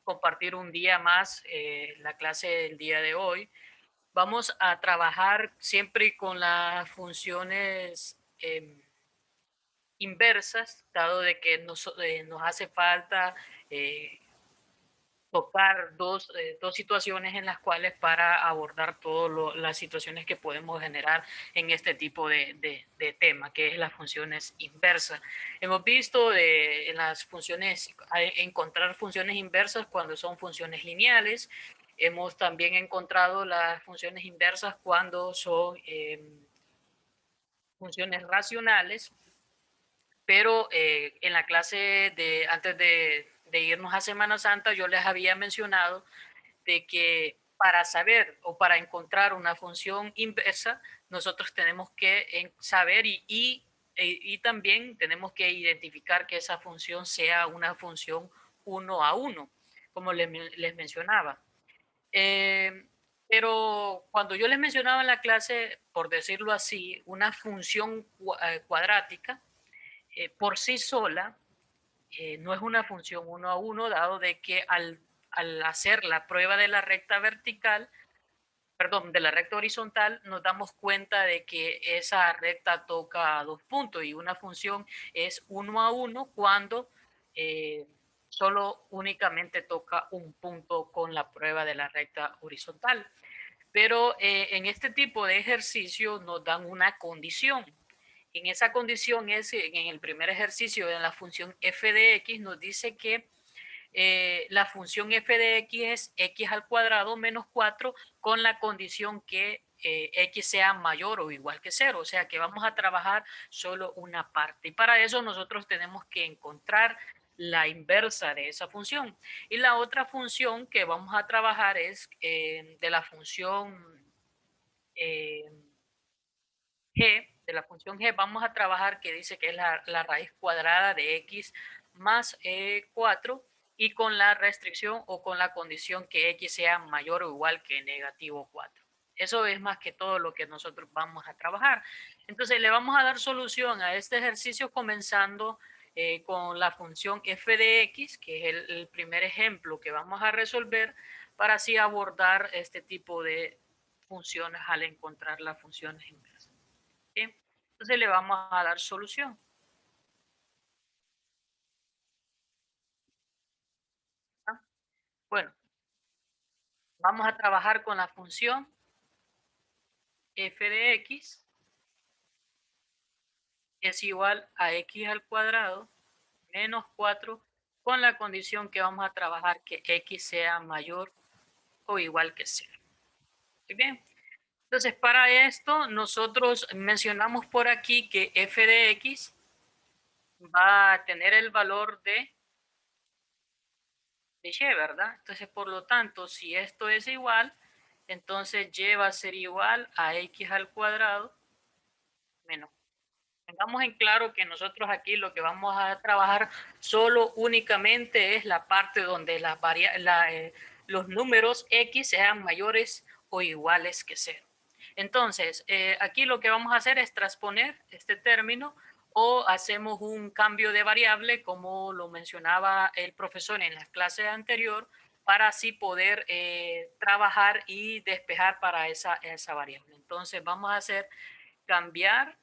compartir un día más la clase del día de hoy. Vamos a trabajar siempre con las funciones inversas, dado de que nos hace falta eh, tocar dos situaciones en las cuales para abordar todas las situaciones que podemos generar en este tipo de tema, que es las funciones inversas. Hemos visto en las funciones, encontrar funciones inversas cuando son funciones lineales. Hemos también encontrado las funciones inversas cuando son funciones racionales, pero en la clase antes de irnos a Semana Santa, yo les había mencionado de que para saber o para encontrar una función inversa, nosotros tenemos que saber y también tenemos que identificar que esa función sea una función uno a uno, como les mencionaba. Eh, pero cuando yo les mencionaba en la clase, por decirlo así, una función cuadrática, por sí sola, no es una función uno a uno, dado de que al hacer la prueba de la recta vertical, perdón, de la recta horizontal, nos damos cuenta de que esa recta toca dos puntos y una función es uno a uno cuando eh, solo únicamente toca un punto con la prueba de la recta horizontal. Pero en este tipo de ejercicio nos dan una condición. En esa condición es, en el primer ejercicio de la función f de x, nos dice que la función f de x es x al cuadrado menos 4 con la condición que x sea mayor o igual que 0. O sea que vamos a trabajar solo una parte. Y para eso nosotros tenemos que encontrar la inversa de esa función. Y la otra función que vamos a trabajar es de la función eh, g, de la función g, vamos a trabajar que dice que es la raíz cuadrada de x más 4 y con la restricción o con la condición que x sea mayor o igual que negativo 4. Eso es más que todo lo que nosotros vamos a trabajar. Entonces le vamos a dar solución a este ejercicio comenzando con la función f de x, que es el primer ejemplo que vamos a resolver para así abordar este tipo de funciones al encontrar las funciones inversas. ¿Sí? Entonces le vamos a dar solución. ¿Ah? Bueno, vamos a trabajar con la función f de x es igual a x al cuadrado menos 4 con la condición que vamos a trabajar que x sea mayor o igual que 0. ¿Muy bien? Entonces, para esto, nosotros mencionamos por aquí que f de x va a tener el valor de y, ¿verdad? Entonces, por lo tanto, si esto es igual, entonces y va a ser igual a x al cuadrado menos. Tengamos en claro que nosotros aquí lo que vamos a trabajar solo únicamente es la parte donde los números x sean mayores o iguales que 0. Entonces, aquí lo que vamos a hacer es transponer este término o hacemos un cambio de variable, como lo mencionaba el profesor en la clase anterior, para así poder trabajar y despejar para esa variable. Entonces, vamos a hacer cambiar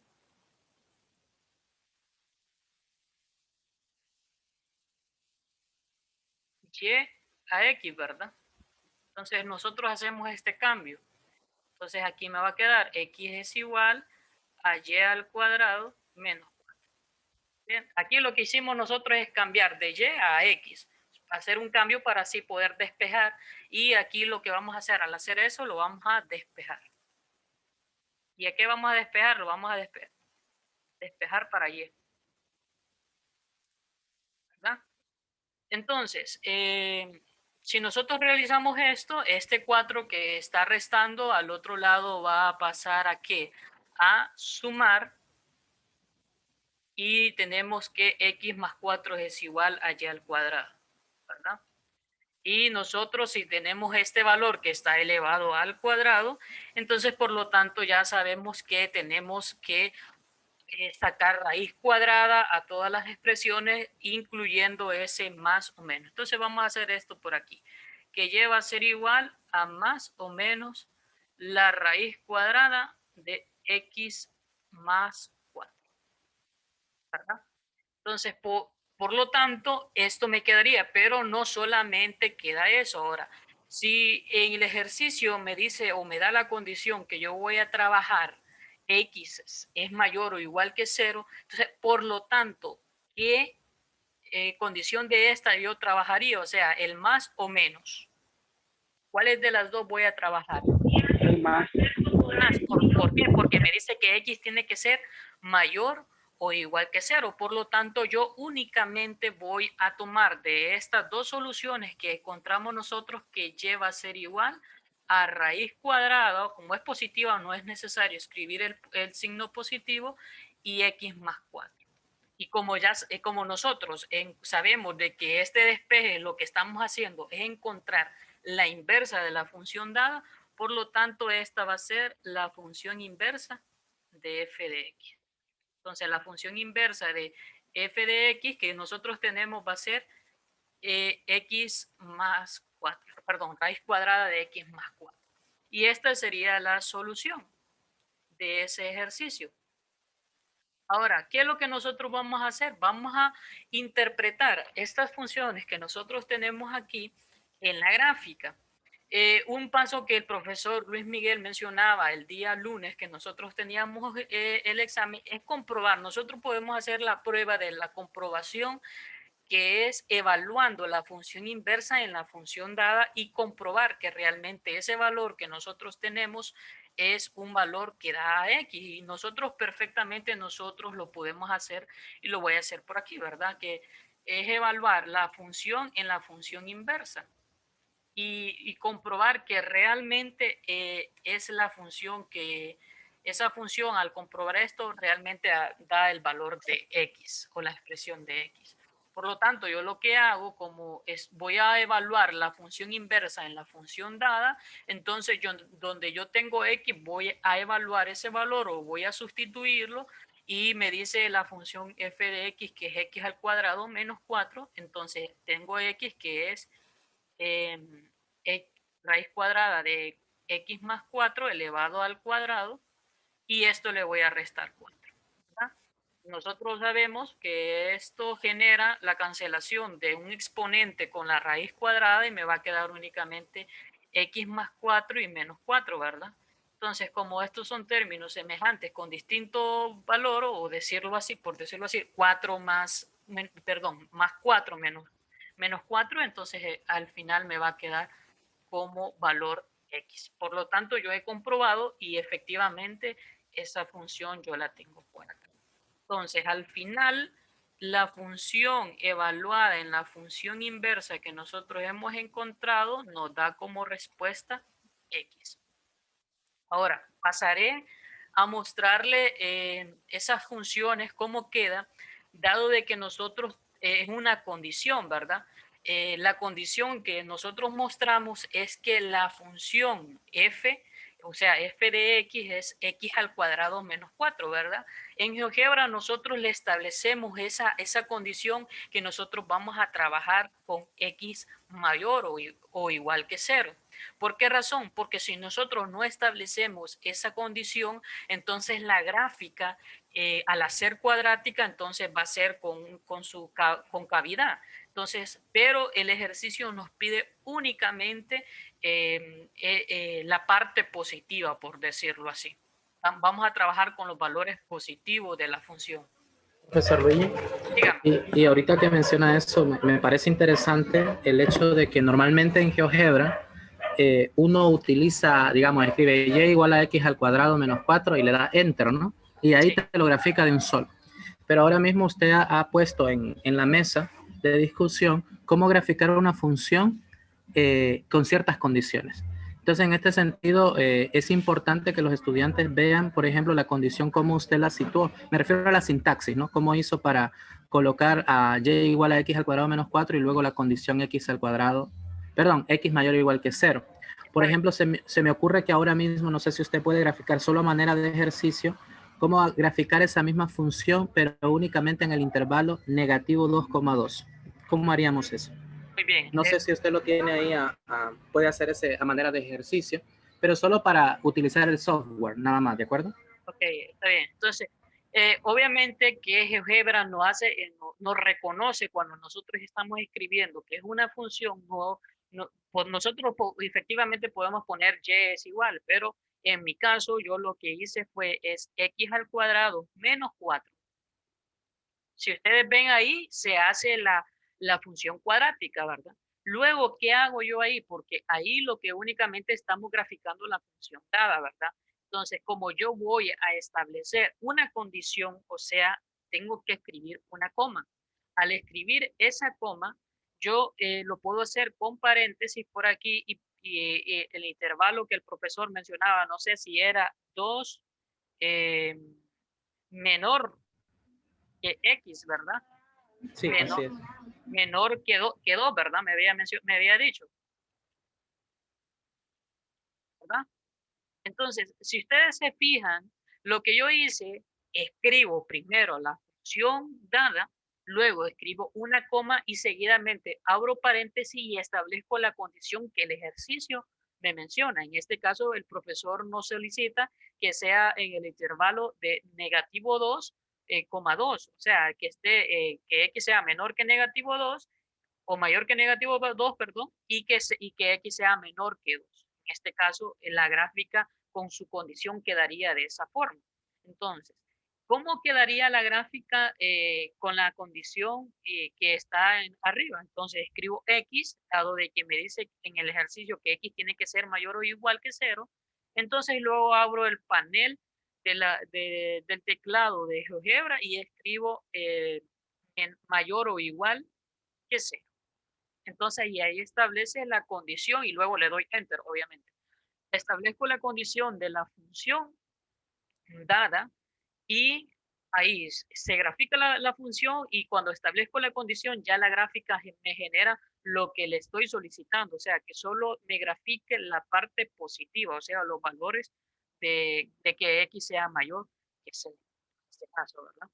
y a x, ¿verdad? Entonces, nosotros hacemos este cambio. Entonces, aquí me va a quedar x es igual a y al cuadrado menos. Bien, aquí lo que hicimos nosotros es cambiar de y a x, hacer un cambio para así poder despejar, y aquí lo que vamos a hacer al hacer eso lo vamos a despejar. ¿Y a qué vamos a despejar? Lo vamos a despejar para y, ¿verdad? Entonces, si nosotros realizamos esto, este 4 que está restando al otro lado va a pasar a ¿qué? A sumar, y tenemos que x más 4 es igual a y al cuadrado, ¿verdad? Y nosotros, si tenemos este valor que está elevado al cuadrado, entonces por lo tanto ya sabemos que tenemos que sacar raíz cuadrada a todas las expresiones, incluyendo ese más o menos. Entonces vamos a hacer esto por aquí, que lleva a ser igual a más o menos la raíz cuadrada de x más 4. ¿Verdad? Entonces, por lo tanto, esto me quedaría, pero no solamente queda eso. Ahora, si en el ejercicio me dice o me da la condición que yo voy a trabajar x es mayor o igual que 0, entonces, por lo tanto, ¿qué condición de esta yo trabajaría? O sea, el más o menos. ¿Cuáles de las dos voy a trabajar? El más. ¿Por qué? Porque me dice que x tiene que ser mayor o igual que 0. Por lo tanto, yo únicamente voy a tomar de estas dos soluciones que encontramos nosotros que lleva a ser igual a raíz cuadrada. Como es positiva, no es necesario escribir el signo positivo, y x más 4. Y como nosotros sabemos de que este despeje lo que estamos haciendo es encontrar la inversa de la función dada, por lo tanto esta va a ser la función inversa de f de x. Entonces la función inversa de f de x que nosotros tenemos va a ser x más 4, perdón, raíz cuadrada de x más 4. Y esta sería la solución de ese ejercicio. Ahora, ¿qué es lo que nosotros vamos a hacer? Vamos a interpretar estas funciones que nosotros tenemos aquí en la gráfica. Un paso que el profesor Luis Miguel mencionaba el día lunes que nosotros teníamos el examen es comprobar. Nosotros podemos hacer la prueba de la comprobación, que es evaluando la función inversa en la función dada y comprobar que realmente ese valor que nosotros tenemos es un valor que da a x, y nosotros perfectamente lo podemos hacer, y lo voy a hacer por aquí, ¿verdad? Que es evaluar la función en la función inversa y comprobar que realmente es la función que, esa función al comprobar esto realmente da el valor de x o la expresión de x. Por lo tanto, yo lo que hago como es voy a evaluar la función inversa en la función dada, entonces yo donde yo tengo x voy a evaluar ese valor o voy a sustituirlo, y me dice la función f de x que es x al cuadrado menos 4, entonces tengo x que es eh, raíz cuadrada de x más 4 elevado al cuadrado, y esto le voy a restar 4. ¿Verdad? Nosotros sabemos que esto genera la cancelación de un exponente con la raíz cuadrada y me va a quedar únicamente x más 4 y menos 4, ¿verdad? Entonces, como estos son términos semejantes con distinto valor, o decirlo así, por decirlo así, 4 más, perdón, más 4 menos 4, entonces al final me va a quedar como valor x. Por lo tanto, yo he comprobado y efectivamente esa función yo la tengo por acá. Entonces, al final, la función evaluada en la función inversa que nosotros hemos encontrado nos da como respuesta x. Ahora, pasaré a mostrarle esas funciones, cómo queda, dado de que nosotros es una condición, ¿verdad? La condición que nosotros mostramos es que la función f, o sea, f de x es x al cuadrado menos 4, ¿verdad? En GeoGebra nosotros le establecemos esa condición que nosotros vamos a trabajar con x mayor o igual que 0. ¿Por qué razón? Porque si nosotros no establecemos esa condición, entonces la gráfica, al hacer cuadrática, entonces va a ser con su concavidad. Entonces, pero el ejercicio nos pide únicamente la parte positiva, por decirlo así. Vamos a trabajar con los valores positivos de la función. Profesor Luigi, Dígame. y ahorita que menciona eso, me parece interesante el hecho de que normalmente en GeoGebra uno utiliza, digamos, escribe y igual a x al cuadrado menos 4 y le da enter, ¿no? Y ahí Sí. te lo grafica de un solo. Pero ahora mismo usted ha puesto en la mesa de discusión cómo graficar una función con ciertas condiciones. Entonces, en este sentido, es importante que los estudiantes vean, por ejemplo, la condición como usted la situó. Me refiero a la sintaxis, ¿no? Cómo hizo para colocar a y igual a x al cuadrado menos 4 y luego la condición x al cuadrado, perdón, x mayor o igual que 0. Por ejemplo, se me ocurre que ahora mismo, no sé si usted puede graficar solo a manera de ejercicio, cómo graficar esa misma función, pero únicamente en el intervalo negativo 2,2. ¿Cómo haríamos eso? Muy bien. No sé si usted lo tiene ahí, puede hacer ese a manera de ejercicio, pero solo para utilizar el software, nada más, ¿de acuerdo? Ok, está bien. Entonces, obviamente que GeoGebra no hace, no reconoce cuando nosotros estamos escribiendo que es una función, pues nosotros efectivamente podemos poner y es igual, pero en mi caso yo lo que hice es x al cuadrado menos 4. Si ustedes ven ahí, se hace la función cuadrática, ¿verdad? Luego, ¿qué hago yo ahí? Porque ahí lo que únicamente estamos graficando la función dada, ¿verdad? Entonces, como yo voy a establecer una condición, o sea, tengo que escribir una coma. Al escribir esa coma, yo lo puedo hacer con paréntesis por aquí y el intervalo que el profesor mencionaba, no sé si era 2 menor que X, ¿verdad? Sí, así Menor, es. menor que 2, ¿verdad? Me había dicho, ¿verdad? Entonces, si ustedes se fijan, lo que yo hice, escribo primero la función dada, luego escribo una coma y seguidamente abro paréntesis y establezco la condición que el ejercicio me menciona. En este caso, el profesor nos solicita que sea en el intervalo de negativo 2, coma 2, o sea, que x sea menor que negativo 2 o mayor que negativo 2, perdón, y que x sea menor que 2. En este caso, la gráfica con su condición quedaría de esa forma. Entonces, ¿cómo quedaría la gráfica con la condición que está arriba? Entonces, escribo x, dado de que me dice en el ejercicio que x tiene que ser mayor o igual que 0. Entonces, luego abro el panel del teclado de GeoGebra y escribo en mayor o igual que 0. Entonces, y ahí establece la condición y luego le doy enter, obviamente. Establezco la condición de la función dada y ahí se grafica la función y cuando establezco la condición ya la gráfica me genera lo que le estoy solicitando, o sea, que solo me grafique la parte positiva, o sea, los valores de que X sea mayor que C, en este caso, ¿verdad?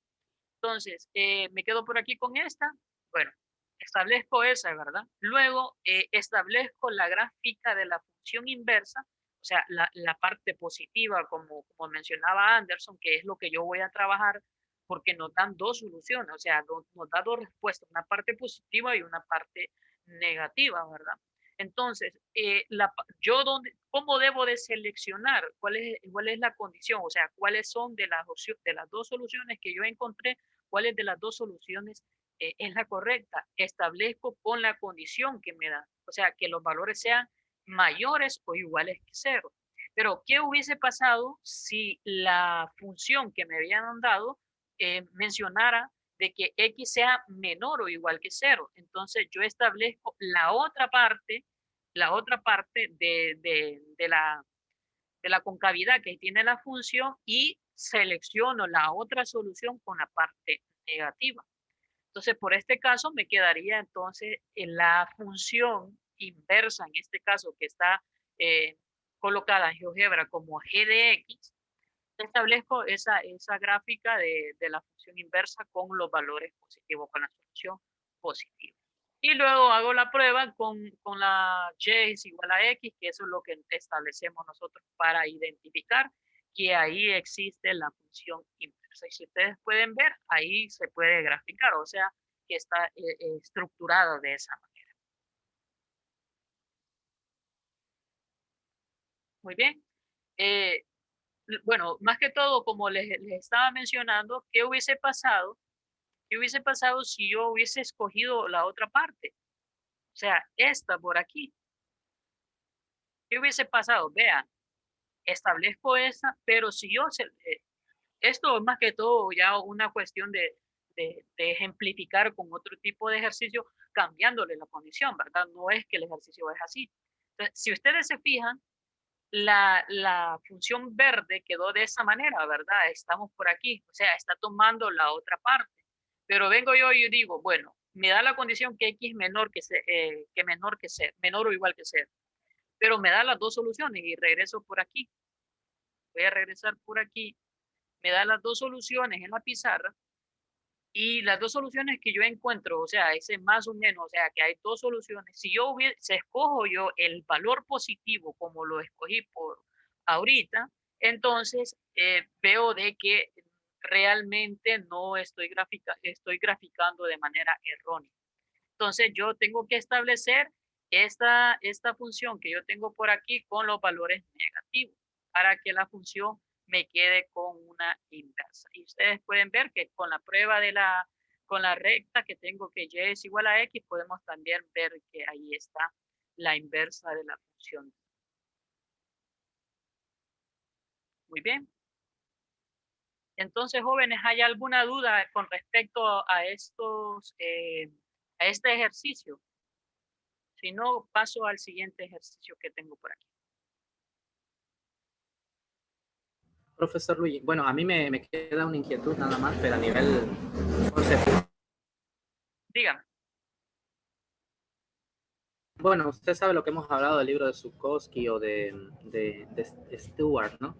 Entonces, me quedo por aquí con esta. Bueno, establezco esa, ¿verdad? Luego establezco la gráfica de la función inversa, o sea, la parte positiva, como mencionaba Anderson, que es lo que yo voy a trabajar, porque nos dan dos soluciones, o sea, nos da dos respuestas, una parte positiva y una parte negativa, ¿verdad? Entonces, ¿cómo debo de seleccionar? ¿Cuál es la condición? O sea, ¿cuáles son de las dos soluciones que yo encontré? ¿Cuáles de las dos soluciones es la correcta? Establezco con la condición que me da, o sea, que los valores sean mayores o iguales que 0. Pero, ¿qué hubiese pasado si la función que me habían dado mencionara de que x sea menor o igual que 0? Entonces, yo establezco la otra parte de la concavidad que tiene la función y selecciono la otra solución con la parte negativa. Entonces, por este caso me quedaría entonces en la función inversa, en este caso que está colocada en GeoGebra como g de x, establezco esa gráfica de la función inversa con los valores positivos, con la solución positiva. Y luego hago la prueba con la y es igual a x, que eso es lo que establecemos nosotros para identificar que ahí existe la función inversa. Y si ustedes pueden ver, ahí se puede graficar, o sea, que está estructurado de esa manera. Muy bien. Eh, bueno, más que todo, como les estaba mencionando, ¿qué hubiese pasado? ¿Qué hubiese pasado si yo hubiese escogido la otra parte? O sea, esta por aquí. ¿Qué hubiese pasado? Vean, establezco esta, pero si esto es más que todo ya una cuestión de ejemplificar con otro tipo de ejercicio, cambiándole la condición, ¿verdad? No es que el ejercicio es así. Entonces, si ustedes se fijan, la función verde quedó de esa manera, ¿verdad? Estamos por aquí, o sea, está tomando la otra parte. Pero vengo yo y digo, bueno, me da la condición que x menor que menor que ser, menor o igual que ser, pero me da las dos soluciones y regreso por aquí. Voy a regresar por aquí me da las dos soluciones en la pizarra y las dos soluciones que yo encuentro, o sea, ese más o menos, o sea, que hay dos soluciones. Si yo hubiese, escojo yo el valor positivo como lo escogí por ahorita, entonces veo de que realmente no estoy graficando de manera errónea. Entonces yo tengo que establecer esta función que yo tengo por aquí con los valores negativos para que la función me quede con una inversa. Y ustedes pueden ver que con la prueba con la recta que tengo que y es igual a x, podemos también ver que ahí está la inversa de la función. Muy bien. Entonces, jóvenes, ¿hay alguna duda con respecto a a este ejercicio? Si no, paso al siguiente ejercicio que tengo por aquí. Profesor Luigi, bueno, a mí me queda una inquietud nada más, pero a nivel conceptual. Dígame. Bueno, usted sabe lo que hemos hablado del libro de Zukovsky o de Stewart, ¿no?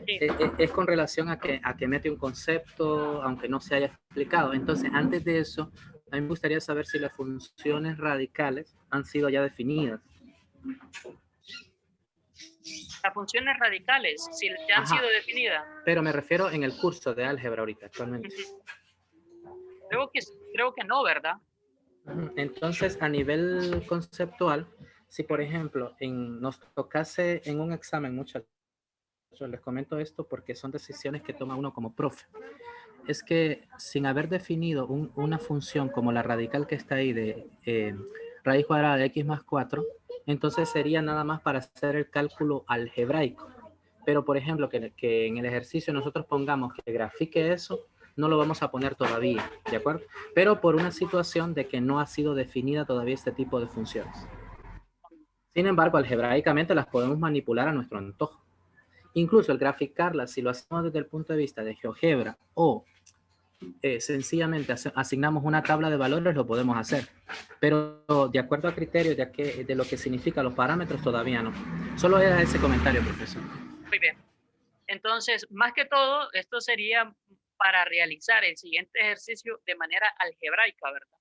Sí. Es con relación a que mete un concepto, aunque no se haya explicado. Entonces, antes de eso, a mí me gustaría saber si las funciones radicales han sido ya definidas. Las funciones radicales, si ya han sido definidas. Pero me refiero en el curso de álgebra ahorita, actualmente. Creo que no, ¿verdad? Entonces, a nivel conceptual, si por ejemplo nos tocase en un examen, muchas les comento esto porque son decisiones que toma uno como profe, es que sin haber definido una función como la radical que está ahí de raíz cuadrada de x más 4, entonces sería nada más para hacer el cálculo algebraico. Pero, por ejemplo, que en el ejercicio nosotros pongamos que grafique eso, no lo vamos a poner todavía, ¿de acuerdo? Pero por una situación de que no ha sido definida todavía este tipo de funciones. Sin embargo, algebraicamente las podemos manipular a nuestro antojo. Incluso el graficarlas, si lo hacemos desde el punto de vista de GeoGebra o sencillamente asignamos una tabla de valores, lo podemos hacer. Pero de acuerdo a criterios de lo que significan los parámetros, todavía no. Solo era ese comentario, profesor. Muy bien. Entonces, más que todo, esto sería para realizar el siguiente ejercicio de manera algebraica, ¿verdad?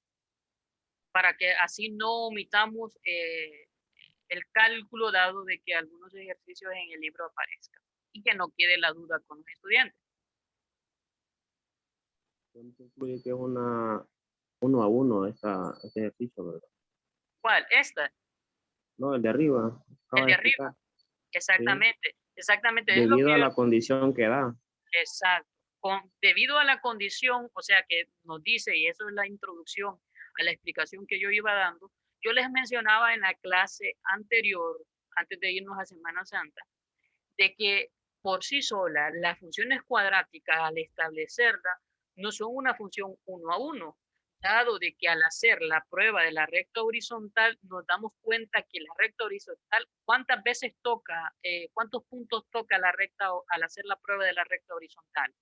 Para que así no omitamos el cálculo dado de que algunos ejercicios en el libro aparezcan y que no quede la duda con los estudiantes. Entonces, incluye que es una 1 a 1 este ejercicio, ¿verdad? ¿Cuál? Esta. No, el de arriba. El de arriba. Exactamente. Sí. Exactamente. Debido a la condición que da. Exacto. Debido a la condición, o sea, que nos dice, y eso es la introducción a la explicación que yo iba dando, yo les mencionaba en la clase anterior, antes de irnos a Semana Santa, de que por sí sola las funciones cuadráticas al establecerla no son una función 1 a 1, dado de que al hacer la prueba de la recta horizontal nos damos cuenta que la recta horizontal, cuántas veces toca, cuántos puntos toca la recta al hacer la prueba de la recta horizontal.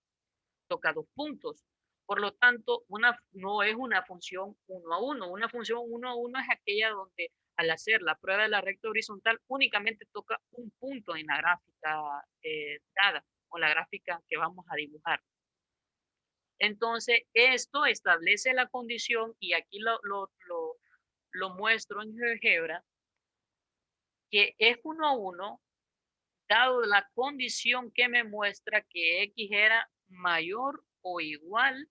Toca 2 puntos. Por lo tanto, no es una función 1 a 1. Una función 1 a 1 es aquella donde al hacer la prueba de la recta horizontal únicamente toca un punto en la gráfica dada o la gráfica que vamos a dibujar. Entonces, esto establece la condición, y aquí lo muestro en GeoGebra, que es 1 a 1, dado la condición que me muestra que x era mayor o igual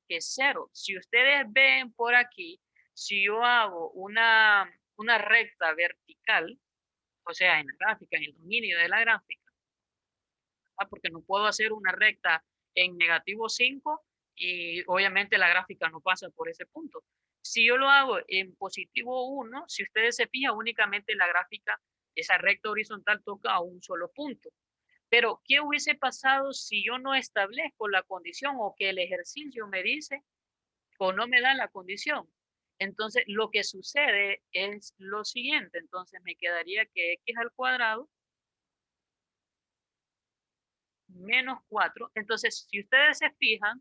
que 0. Si ustedes ven por aquí, si yo hago una recta vertical, o sea, en la gráfica, en el dominio de la gráfica, porque no puedo hacer una recta en -5 y obviamente la gráfica no pasa por ese punto. Si yo lo hago en +1, si ustedes se fijan, únicamente la gráfica, esa recta horizontal toca a un solo punto. Pero, ¿qué hubiese pasado si yo no establezco la condición o que el ejercicio me dice o no me da la condición? Entonces, lo que sucede es lo siguiente. Entonces, me quedaría que x al cuadrado menos 4. Entonces, si ustedes se fijan,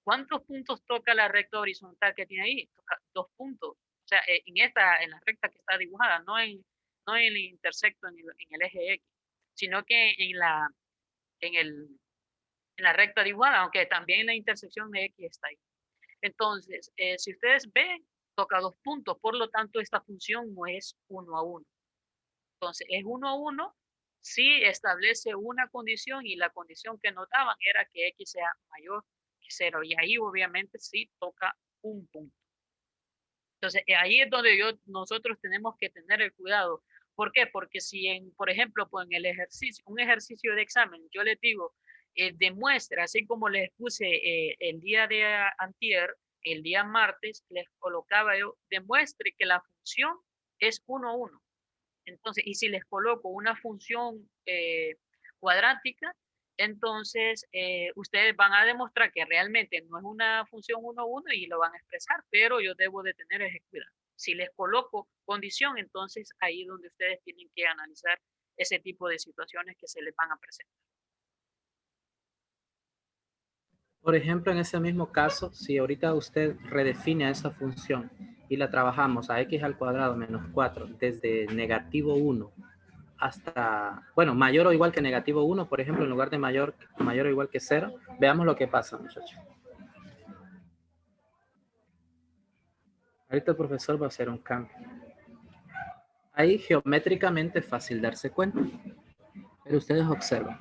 ¿cuántos puntos toca la recta horizontal que tiene ahí? Toca 2 puntos. O sea, en la recta que está dibujada, no en el intersecto en el eje X, sino que en el en la recta de igual, aunque también la intersección de X está ahí. Entonces, si ustedes ven, toca 2 puntos, por lo tanto, esta función no es 1 a 1. Entonces, es 1 a 1 si establece una condición y la condición que nos daban era que X sea mayor que 0. Y ahí obviamente sí toca un punto. Entonces, ahí es donde nosotros tenemos que tener el cuidado. ¿Por qué? Porque si, por ejemplo, pues en el ejercicio, un ejercicio de examen, yo les digo, demuestra, así como les puse el día de antier, el día martes, les colocaba yo, demuestre que la función es 1 a 1. Entonces, y si les coloco una función cuadrática, entonces ustedes van a demostrar que realmente no es una función 1 a 1 y lo van a expresar, pero yo debo de tener ese cuidado. Si les coloco condición, entonces ahí es donde ustedes tienen que analizar ese tipo de situaciones que se les van a presentar. Por ejemplo, en ese mismo caso, si ahorita usted redefine a esa función y la trabajamos a x al cuadrado menos 4 desde negativo 1 hasta, bueno, mayor o igual que negativo 1, por ejemplo, en lugar de mayor o igual que 0, veamos lo que pasa, muchachos. Ahorita el profesor va a hacer un cambio. Ahí geométricamente es fácil darse cuenta, pero ustedes observen.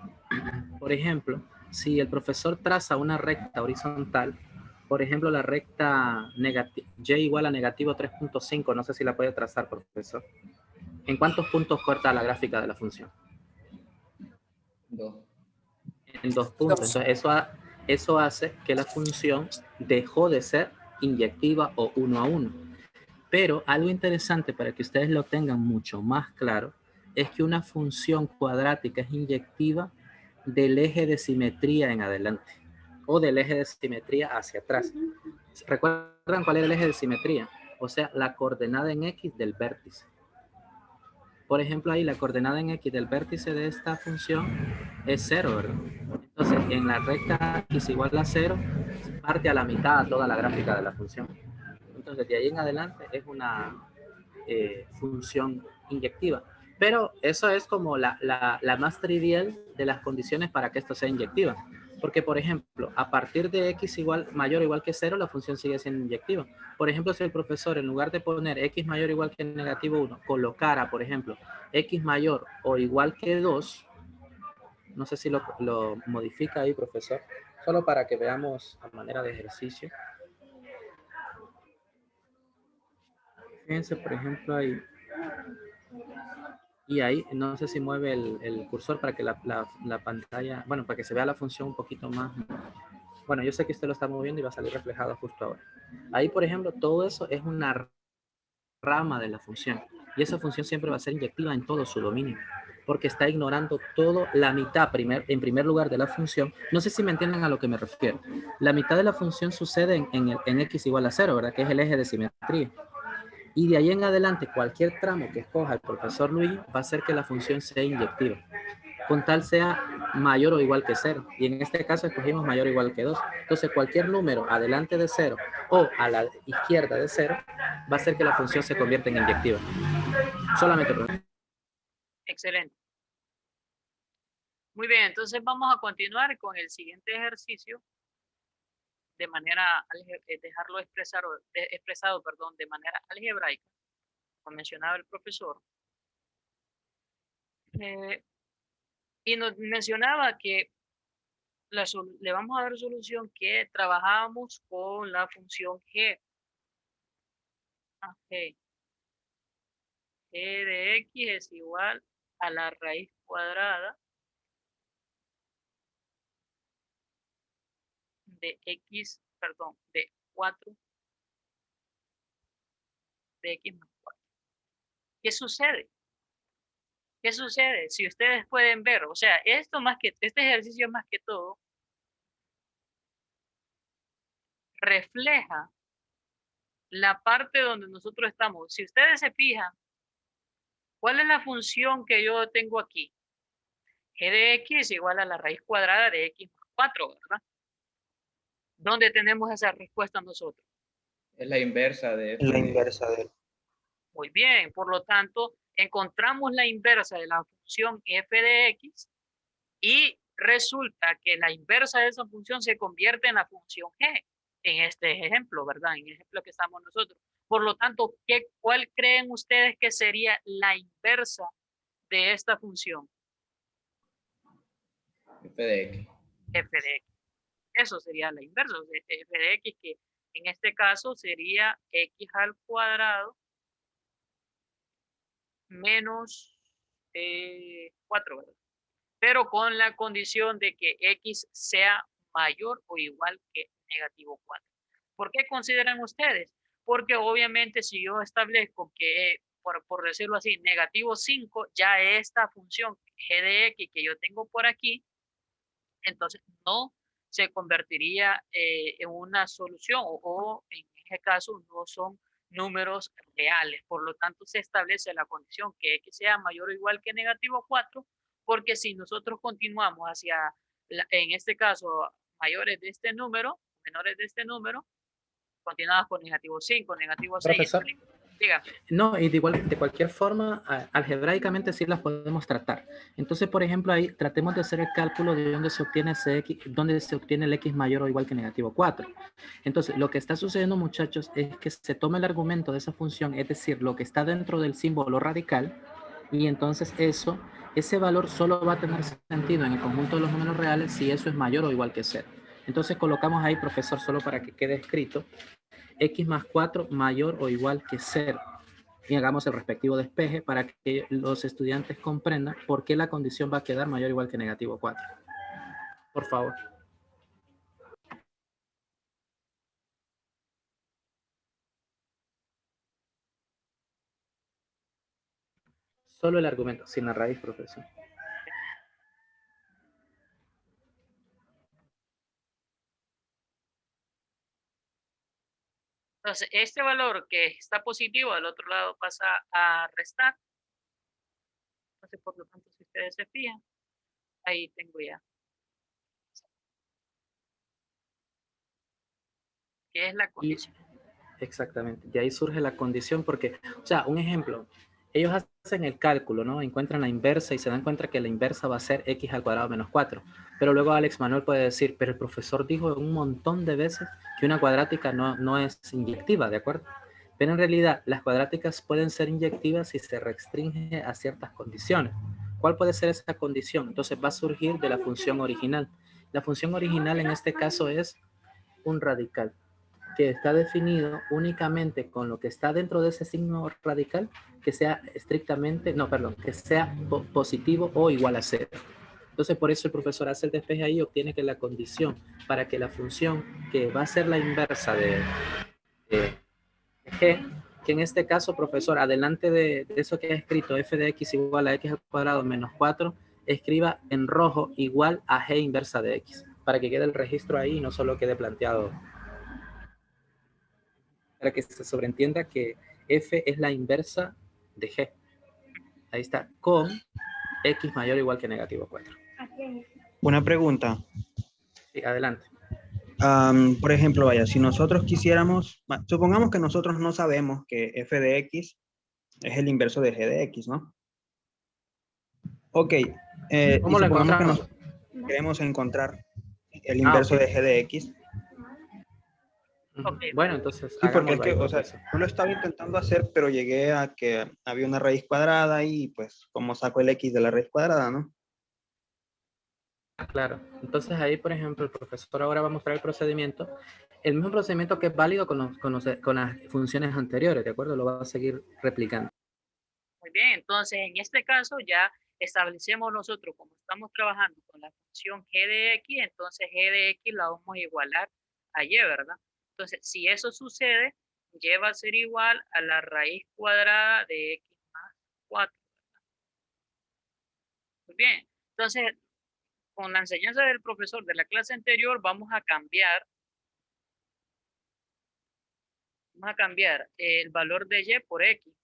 Por ejemplo, si el profesor traza una recta horizontal, por ejemplo, la recta y igual a negativo 3.5, no sé si la puede trazar, profesor. ¿En cuántos puntos corta la gráfica de la función? 2. En 2 puntos. Entonces, eso hace que la función dejó de ser inyectiva o 1 a 1. Pero algo interesante para que ustedes lo tengan mucho más claro es que una función cuadrática es inyectiva del eje de simetría en adelante o del eje de simetría hacia atrás. ¿Recuerdan cuál era el eje de simetría? O sea, la coordenada en X del vértice. Por ejemplo, ahí la coordenada en X del vértice de esta función es 0, ¿verdad? Entonces, en la recta X igual a 0, parte a la mitad toda la gráfica de la función. Entonces, de ahí en adelante es una función inyectiva. Pero eso es como la más trivial de las condiciones para que esto sea inyectiva. Porque, por ejemplo, a partir de x mayor o igual que 0, la función sigue siendo inyectiva. Por ejemplo, si el profesor, en lugar de poner x mayor o igual que negativo 1, colocara, por ejemplo, x mayor o igual que 2, no sé si lo modifica ahí, profesor, solo para que veamos a manera de ejercicio. Fíjense, por ejemplo, ahí. Y ahí, no sé si mueve el cursor para que la pantalla, bueno, para que se vea la función un poquito más. Bueno, yo sé que usted lo está moviendo y va a salir reflejado justo ahora. Ahí, por ejemplo, todo eso es una rama de la función. Y esa función siempre va a ser inyectiva en todo su dominio, porque está ignorando todo, la mitad en primer lugar de la función. No sé si me entienden a lo que me refiero. La mitad de la función sucede en x igual a 0, ¿verdad? Que es el eje de simetría. Y de ahí en adelante, cualquier tramo que escoja el profesor Luigi va a hacer que la función sea inyectiva, con tal sea mayor o igual que 0. Y en este caso escogimos mayor o igual que 2. Entonces, cualquier número adelante de 0 o a la izquierda de 0 va a hacer que la función se convierta en inyectiva. Solamente por... Excelente. Muy bien, entonces vamos a continuar con el siguiente ejercicio de manera, dejarlo expresado, de manera algebraica, como mencionaba el profesor. Y nos mencionaba que le vamos a dar solución que trabajábamos con la función g. G de x es igual a la raíz cuadrada de x, perdón, de 4 de x más 4. ¿Qué sucede? ¿Qué sucede? Si ustedes pueden ver, o sea, este ejercicio más que todo refleja la parte donde nosotros estamos. Si ustedes se fijan, ¿cuál es la función que yo tengo aquí? G de x es igual a la raíz cuadrada de x más 4, ¿verdad? ¿Dónde tenemos esa respuesta nosotros? Es la inversa de f. La inversa de... Muy bien, por lo tanto, encontramos la inversa de la función f de x y resulta que la inversa de esa función se convierte en la función g, en este ejemplo, ¿verdad? En el ejemplo que estamos nosotros. Por lo tanto, ¿cuál creen ustedes que sería la inversa de esta función? F de X. F de X. Eso sería la inversa, o sea, f de X, que en este caso sería X al cuadrado menos 4, ¿verdad? Pero con la condición de que X sea mayor o igual que negativo 4. ¿Por qué consideran ustedes? Porque obviamente si yo establezco que, por decirlo así, negativo 5, ya esta función g de x que yo tengo por aquí, entonces no se convertiría en una solución o en ese caso no son números reales. Por lo tanto, se establece la condición que x sea mayor o igual que negativo 4, porque si nosotros continuamos hacia, en este caso, mayores de este número, menores de este número, continuamos con negativo 5, negativo 6. Profesor. Diga. No, y de cualquier forma, algebraicamente sí las podemos tratar. Entonces, por ejemplo, ahí tratemos de hacer el cálculo de dónde se obtiene ese x, dónde se obtiene el x mayor o igual que negativo 4. Entonces, lo que está sucediendo, muchachos, es que se toma el argumento de esa función, es decir, lo que está dentro del símbolo radical, y entonces ese valor solo va a tener sentido en el conjunto de los números reales si eso es mayor o igual que 0. Entonces colocamos ahí, profesor, solo para que quede escrito, x más 4 mayor o igual que 0. Y hagamos el respectivo despeje para que los estudiantes comprendan por qué la condición va a quedar mayor o igual que negativo 4. Por favor. Solo el argumento, sin la raíz, profesor. Entonces, este valor que está positivo al otro lado pasa a restar. Entonces, por lo tanto, si ustedes se fijan, ahí tengo ya. ¿Qué es la condición? Exactamente, de ahí surge la condición porque, o sea, un ejemplo, ellos hacen el cálculo, ¿no? Encuentran la inversa y se dan cuenta que la inversa va a ser x al cuadrado menos 4. Pero luego Alex Manuel puede decir, pero el profesor dijo un montón de veces que una cuadrática no es inyectiva, ¿de acuerdo? Pero en realidad las cuadráticas pueden ser inyectivas si se restringe a ciertas condiciones. ¿Cuál puede ser esa condición? Entonces va a surgir de la función original. La función original en este caso es un radical, que está definido únicamente con lo que está dentro de ese signo radical, que sea estrictamente, no, perdón, que sea positivo o igual a 0. Entonces, por eso el profesor hace el despeje ahí y obtiene que la condición para que la función que va a ser la inversa de g, que en este caso, profesor, adelante de eso que ha escrito f de x igual a x al cuadrado menos 4, escriba en rojo igual a g inversa de x, para que quede el registro ahí y no solo quede planteado, para que se sobreentienda que f es la inversa de g. Ahí está, con x mayor o igual que negativo 4. Una pregunta. Sí, adelante. Por ejemplo, vaya, si nosotros quisiéramos, supongamos que nosotros no sabemos que f de x es el inverso de g de x, ¿no? Ok, ¿Cómo y lo supongamos que encontramos? nos queremos encontrar el inverso okay, de g de x. Okay. Bueno, entonces Sí, porque es hagámoslo que, ahí, o sea, profesor. yo lo estaba intentando hacer, pero llegué a que había una raíz cuadrada y pues, como saco el x de la raíz cuadrada, ¿no? Claro, entonces ahí, por ejemplo, el profesor ahora va a mostrar el mismo procedimiento que es válido con las funciones anteriores, ¿de acuerdo? Lo va a seguir replicando. Muy bien, entonces en este caso ya establecemos nosotros, como estamos trabajando con la función g de x, entonces g de x la vamos a igualar a y, ¿verdad? Entonces, si eso sucede, y va a ser igual a la raíz cuadrada de x más 4. Muy bien, entonces con la enseñanza del profesor de la clase anterior vamos a cambiar el valor de y por x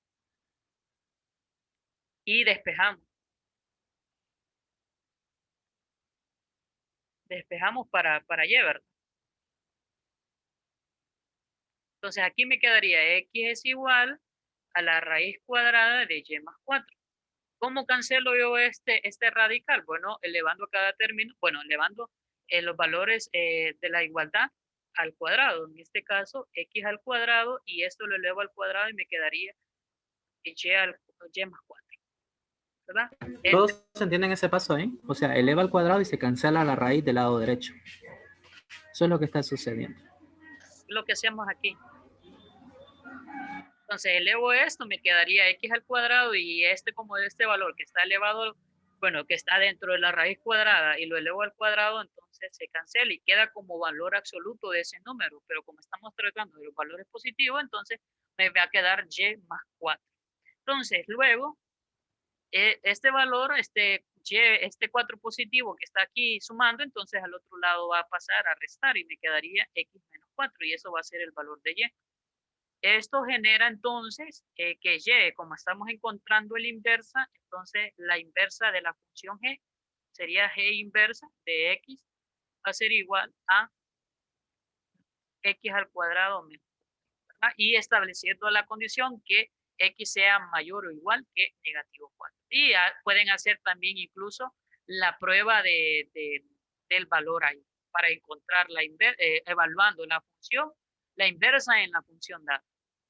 y despejamos para y, ¿verdad? Entonces aquí me quedaría x es igual a la raíz cuadrada de y más 4. ¿Cómo cancelo yo este radical? Bueno, elevando cada término, bueno, elevando los valores de la igualdad al cuadrado. En este caso, x al cuadrado, y esto lo elevo al cuadrado y me quedaría y más 4. ¿Verdad? ¿Todos entienden ese paso ahí? O sea, eleva al cuadrado y se cancela la raíz del lado derecho. Eso es lo que está sucediendo. Lo que hacemos aquí. Entonces elevo esto, me quedaría x al cuadrado, y como este valor que está elevado, bueno, que está dentro de la raíz cuadrada, y lo elevo al cuadrado, entonces se cancela y queda como valor absoluto de ese número. Pero como estamos tratando de los valores positivos, entonces me va a quedar y más 4. Entonces luego, este valor, este 4 positivo que está aquí sumando, entonces al otro lado va a pasar a restar y me quedaría x menos 4, y eso va a ser el valor de y. Esto genera entonces que y, como estamos encontrando el inversa, entonces la inversa de la función g sería g inversa de x, va a ser igual a x al cuadrado menos, ¿verdad? Y estableciendo la condición que x sea mayor o igual que negativo 4. Y pueden hacer también incluso la prueba del valor ahí, para encontrar evaluando la función, la inversa en la función dada.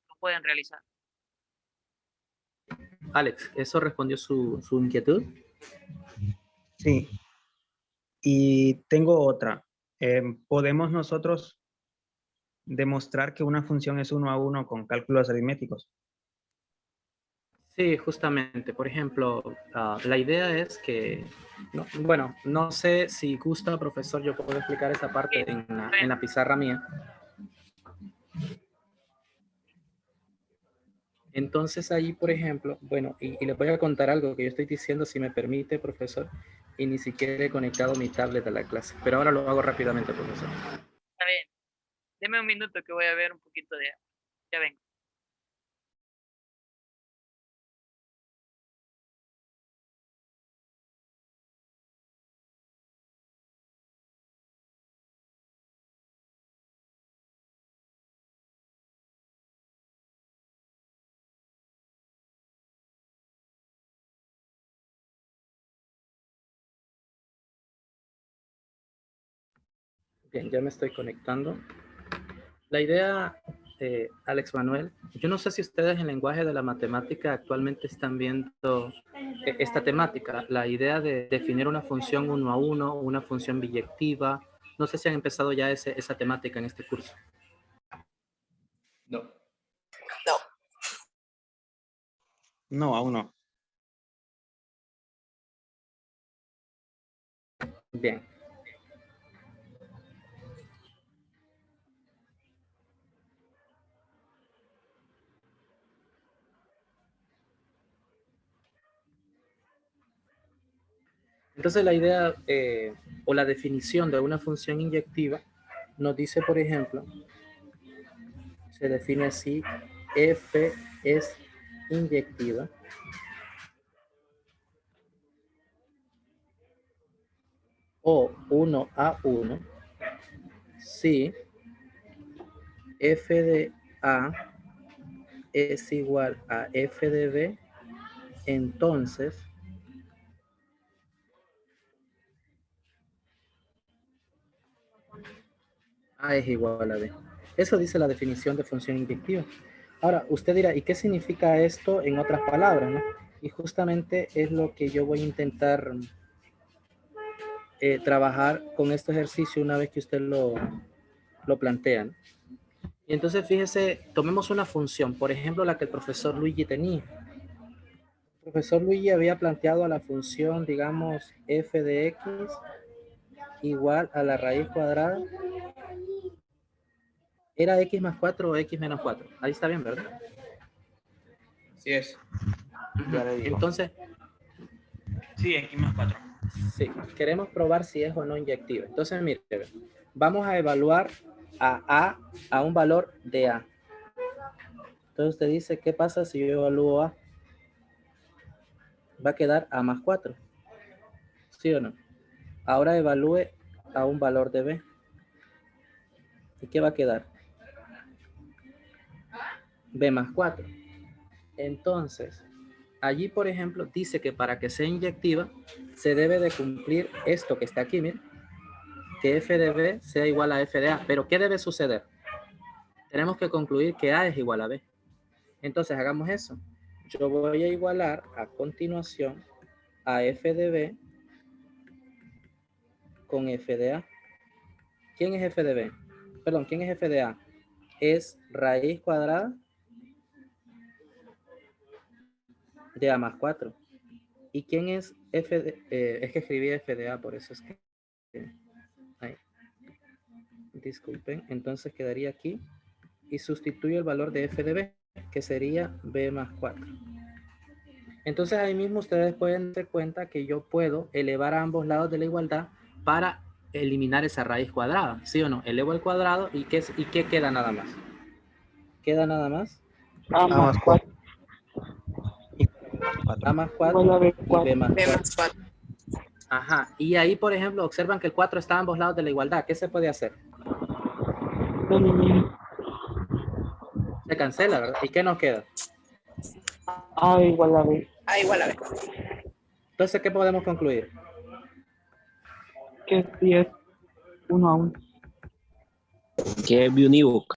Lo pueden realizar. Alex, ¿eso respondió su inquietud? Sí. Y tengo otra. ¿Podemos nosotros demostrar que una función es 1 a 1 con cálculos aritméticos? Sí, justamente. Por ejemplo, la idea es que, bueno, no sé si gusta, profesor, yo puedo explicar esa parte Sí, en la pizarra mía. Entonces ahí, por ejemplo, bueno, y le voy a contar algo que yo estoy diciendo, si me permite, profesor, y ni siquiera he conectado mi tablet a la clase, pero ahora lo hago rápidamente, profesor. está bien. Deme un minuto que voy a ver un poquito de agua. Ya vengo. Bien, ya me estoy conectando. La idea, Alex Manuel, yo no sé si ustedes en lenguaje de la matemática actualmente están viendo esta temática, la idea de definir una función 1 a 1, una función biyectiva. No sé si han empezado ya esa temática en este curso. No. No, aún no. Bien. Entonces la idea o la definición de una función inyectiva nos dice, por ejemplo, se define así: f es inyectiva o 1 a 1 si f de A es igual a f de B, entonces A es igual a B. Eso dice la definición de función inyectiva. Ahora, usted dirá, ¿y qué significa esto en otras palabras, no? Y justamente es lo que yo voy a intentar trabajar con este ejercicio una vez que usted lo plantea, ¿no? Y entonces fíjese, tomemos una función, por ejemplo, la que el profesor Luigi tenía. El profesor Luigi había planteado a la función, digamos, f de x igual a la raíz cuadrada. ¿Era x más 4 o x menos 4? Ahí está bien, ¿verdad? Así es. Ya le digo. Entonces, Sí, x más 4. sí, queremos probar si es o no inyectiva. Entonces, mire, vamos a evaluar a un valor de A. Entonces usted dice, ¿qué pasa si yo evalúo A? Va a quedar A más 4. ¿Sí o no? Ahora evalúe a un valor de B. ¿Y qué va a quedar? B más 4. Entonces, allí, por ejemplo, dice que para que sea inyectiva, se debe de cumplir esto que está aquí, miren, que f de b sea igual a f de a. Pero ¿qué debe suceder? Tenemos que concluir que a es igual a b. Entonces, hagamos eso. Yo voy a igualar a continuación a f de b con f de a. ¿Quién es f de b? Perdón, ¿quién es f de a? Es raíz cuadrada de a más 4. ¿Y quién es f de es que escribí f de a, por eso es que ahí. Disculpen, entonces quedaría aquí y sustituyo el valor de f de b, que sería b más 4. Entonces ahí mismo ustedes pueden dar cuenta que yo puedo elevar a ambos lados de la igualdad para eliminar esa raíz cuadrada, ¿sí o no? Elevo al cuadrado y ¿qué queda nada más? ¿Queda nada más? A más 4. A más 4 y b más 4. Ajá, y ahí por ejemplo observan que el 4 está a ambos lados de la igualdad. ¿Qué se puede hacer? Se cancela, ¿verdad? ¿Y qué nos queda? A igual a B. A igual a B. Entonces, ¿qué podemos concluir? Que sí es 1 a 1. Que es biunívoca.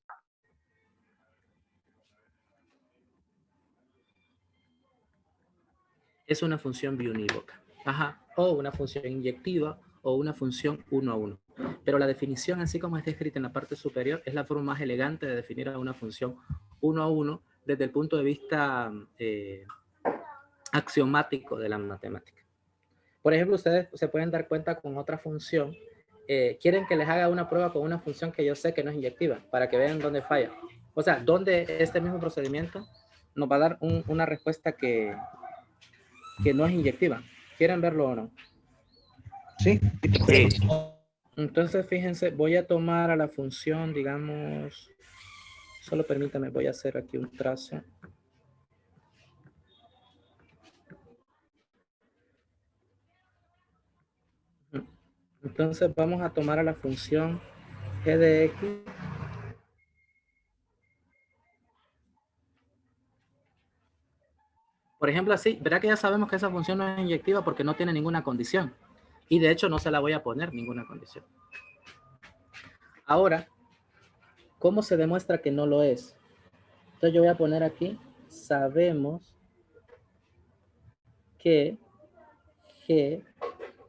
Es una función biunívoca. Ajá. O una función inyectiva o una función 1 a 1. Pero la definición, así como está escrita en la parte superior, es la forma más elegante de definir a una función 1 a 1 desde el punto de vista axiomático de la matemática. Por ejemplo, ustedes se pueden dar cuenta con otra función. Quieren que les haga una prueba con una función que yo sé que no es inyectiva, para que vean dónde falla. O sea, dónde este mismo procedimiento nos va a dar una respuesta que no es inyectiva. ¿Quieren verlo o no? Sí. Sí. Entonces, fíjense, voy a tomar a la función, digamos, solo permítame, voy a hacer aquí un trazo. Entonces, vamos a tomar a la función g de x. Por ejemplo, así, verá que ya sabemos que esa función no es inyectiva porque no tiene ninguna condición. Y de hecho no se la voy a poner ninguna condición. Ahora, ¿cómo se demuestra que no lo es? Entonces yo voy a poner aquí, sabemos que g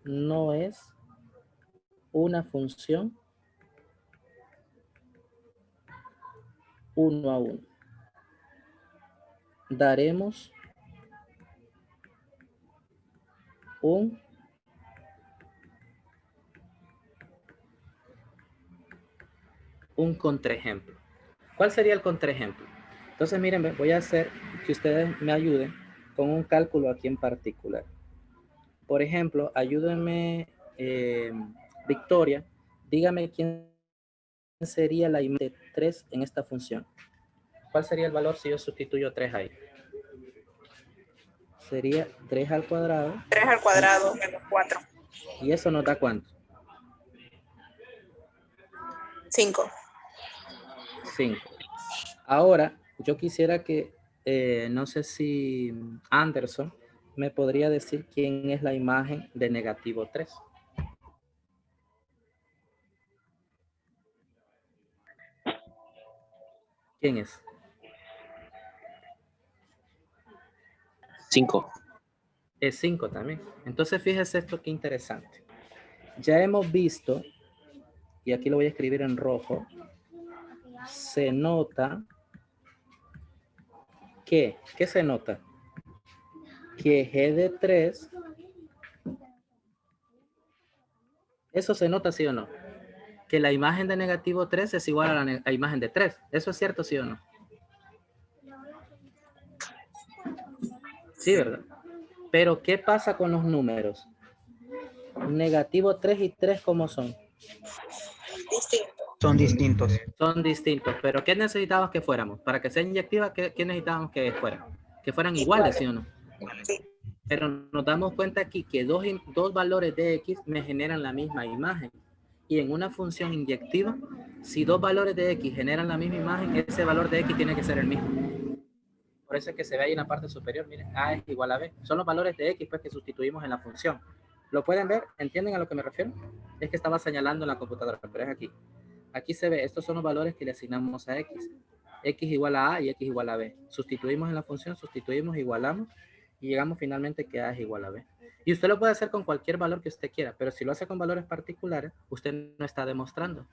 no es una función 1 a 1. Daremos un contraejemplo. ¿Cuál sería el contraejemplo? Entonces, miren, voy a hacer que ustedes me ayuden con un cálculo aquí en particular. Por ejemplo, ayúdenme, Victoria, dígame quién sería la imagen de 3 en esta función. ¿Cuál sería el valor si yo sustituyo 3 ahí? Sería 3 al cuadrado. 3 al cuadrado menos 4. ¿Y eso nos da cuánto? 5. 5. Ahora, yo quisiera que, no sé si Anderson me podría decir quién es la imagen de negativo 3. ¿Quién es? 5. Es 5 también. Entonces, fíjese esto qué interesante. Ya hemos visto, y aquí lo voy a escribir en rojo, se nota que, ¿qué se nota? Que G de 3, ¿eso se nota sí o no? Que la imagen de negativo 3 es igual a la imagen de 3. ¿Eso es cierto sí o no? Sí, ¿verdad? Pero, ¿qué pasa con los números? Negativo 3 y 3, ¿cómo son? Distinto. Son distintos. Son distintos, pero ¿qué necesitábamos que fuéramos? Para que sea inyectiva, ¿qué necesitábamos que fueran? Que fueran iguales, ¿sí o no? Sí. Pero nos damos cuenta aquí que dos valores de X me generan la misma imagen. Y en una función inyectiva, si dos valores de X generan la misma imagen, ese valor de X tiene que ser el mismo. Por eso es que se ve ahí en la parte superior, miren, A es igual a B. Son los valores de X pues, que sustituimos en la función. ¿Lo pueden ver? ¿Entienden a lo que me refiero? Es que estaba señalando en la computadora, pero es aquí. Aquí se ve, estos son los valores que le asignamos a X. X igual a A y X igual a B. Sustituimos en la función, sustituimos, igualamos y llegamos finalmente que A es igual a B. Y usted lo puede hacer con cualquier valor que usted quiera, pero si lo hace con valores particulares, usted no está demostrando.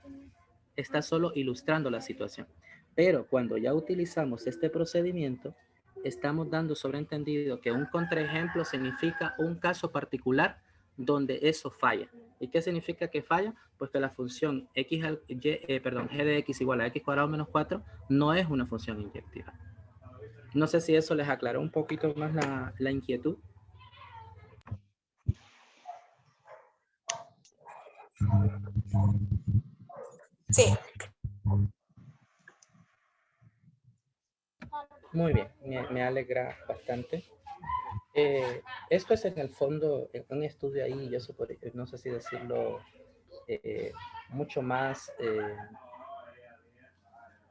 Está solo ilustrando la situación. Pero cuando ya utilizamos este procedimiento, estamos dando sobreentendido que un contraejemplo significa un caso particular donde eso falla. ¿Y qué significa que falla? Pues que la función g de x igual a x cuadrado menos 4 no es una función inyectiva. No sé si eso les aclaró un poquito más la inquietud. Sí. Muy bien, me alegra bastante. Esto es en el fondo un estudio ahí, yo no sé si decirlo, mucho más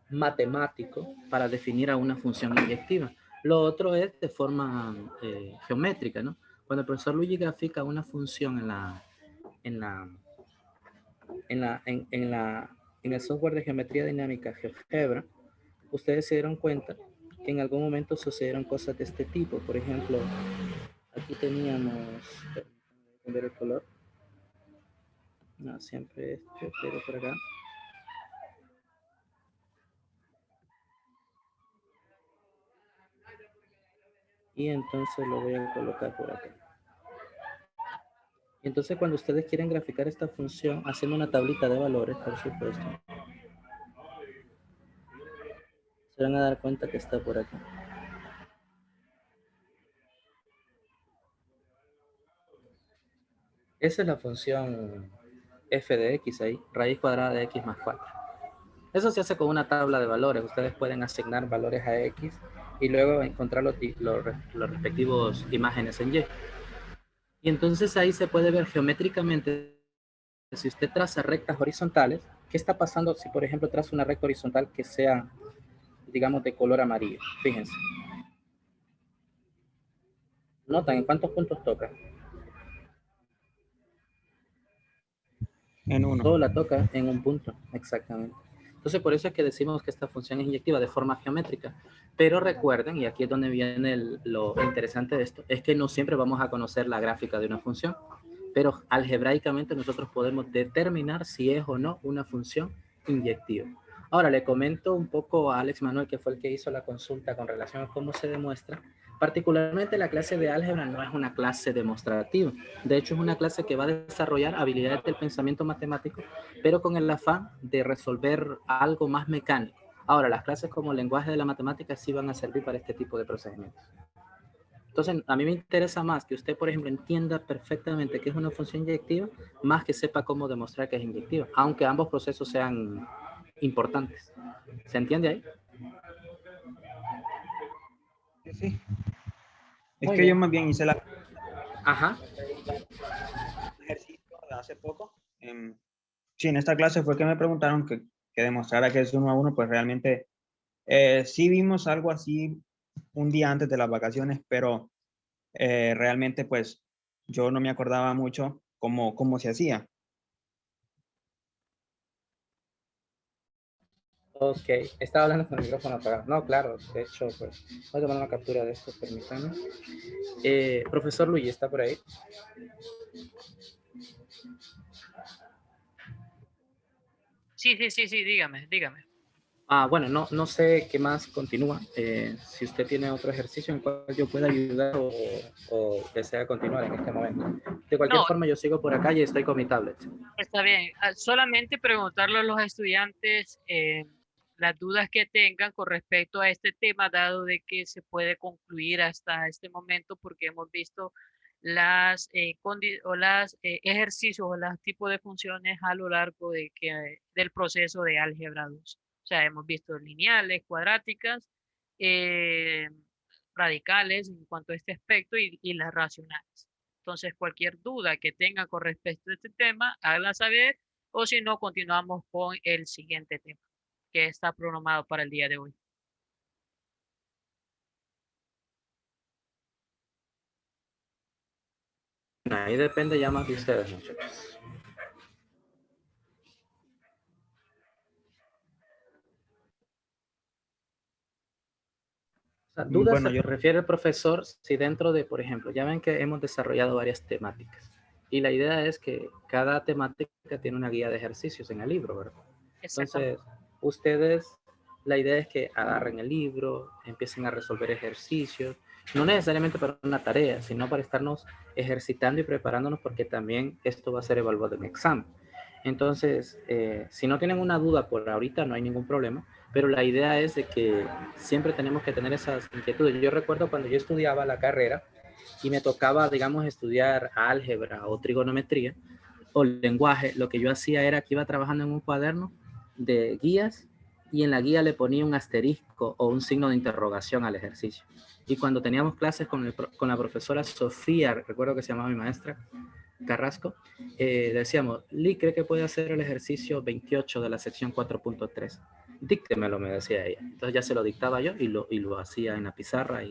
matemático para definir a una función inyectiva. Lo otro es de forma geométrica, ¿no? Cuando el profesor Luigi grafica una función en el software de geometría dinámica GeoGebra, ustedes se dieron cuenta que en algún momento sucedieron cosas de este tipo. Por ejemplo, aquí teníamos, ver el color, no, siempre esto, pero por acá. Y entonces lo voy a colocar por acá. Y entonces cuando ustedes quieren graficar esta función, haciendo una tablita de valores, por supuesto, se van a dar cuenta que está por aquí. Esa es la función f de x ahí, raíz cuadrada de x más 4. Eso se hace con una tabla de valores. Ustedes pueden asignar valores a x y luego encontrar los respectivos imágenes en y. Y entonces ahí se puede ver geométricamente, si usted traza rectas horizontales, ¿qué está pasando si, por ejemplo, traza una recta horizontal que sea, digamos, de color amarillo? Fíjense. ¿Notan en cuántos puntos toca? En uno. Todo la toca en un punto, exactamente. Entonces, por eso es que decimos que esta función es inyectiva de forma geométrica. Pero recuerden, y aquí es donde viene lo interesante de esto, es que no siempre vamos a conocer la gráfica de una función, pero algebraicamente nosotros podemos determinar si es o no una función inyectiva. Ahora, le comento un poco a Alex Manuel, que fue el que hizo la consulta con relación a cómo se demuestra. Particularmente la clase de álgebra no es una clase demostrativa. De hecho, es una clase que va a desarrollar habilidades del pensamiento matemático, pero con el afán de resolver algo más mecánico. Ahora, las clases como lenguaje de la matemática sí van a servir para este tipo de procedimientos. Entonces, a mí me interesa más que usted, por ejemplo, entienda perfectamente qué es una función inyectiva, más que sepa cómo demostrar que es inyectiva, aunque ambos procesos sean importantes. ¿Se entiende ahí? Sí. Es Muy que bien. yo más bien hice Ajá. un ejercicio de hace poco. Sí, en esta clase fue que me preguntaron que demostrara que es 1 a 1, pues realmente sí vimos algo así un día antes de las vacaciones, pero realmente pues yo no me acordaba mucho cómo se hacía. Ok, estaba hablando con el micrófono apagado. No, claro, de hecho, pues voy a tomar una captura de esto, permítanme. Profesor Luis, ¿está por ahí? Sí, dígame. Bueno, no sé qué más continúa. Si usted tiene otro ejercicio en el cual yo pueda ayudar o desea continuar en este momento. De cualquier No, forma, yo sigo por acá y estoy con mi tablet. está bien. Solamente preguntarle a los estudiantes las dudas que tengan con respecto a este tema, dado de que se puede concluir hasta este momento, porque hemos visto las ejercicios o los tipos de funciones a lo largo del proceso de álgebra 2. O sea, hemos visto lineales, cuadráticas, eh, radicales en cuanto a este aspecto y las racionales. Entonces, cualquier duda que tengan con respecto a este tema, háganla saber, o si no, continuamos con el siguiente tema que está programado para el día de hoy. Ahí depende ya más de ustedes, muchachos. O sea, dudas Bueno, se refiere el profesor si dentro de, por ejemplo, ya ven que hemos desarrollado varias temáticas y la idea es que cada temática tiene una guía de ejercicios en el libro, ¿verdad? Entonces, ustedes, la idea es que agarren el libro, empiecen a resolver ejercicios, no necesariamente para una tarea, sino para estarnos ejercitando y preparándonos porque también esto va a ser evaluado en examen. Entonces, si no tienen una duda por ahorita, no hay ningún problema, pero la idea es de que siempre tenemos que tener esas inquietudes. Yo recuerdo cuando yo estudiaba la carrera y me tocaba, digamos, estudiar álgebra o trigonometría o lenguaje, lo que yo hacía era que iba trabajando en un cuaderno de guías y en la guía le ponía un asterisco o un signo de interrogación al ejercicio. Y cuando teníamos clases con la profesora Sofía, recuerdo que se llamaba mi maestra, Carrasco, decíamos, Lee cree que puede hacer el ejercicio 28 de la sección 4.3. Díctemelo, me decía ella. Entonces ya se lo dictaba yo y lo hacía en la pizarra.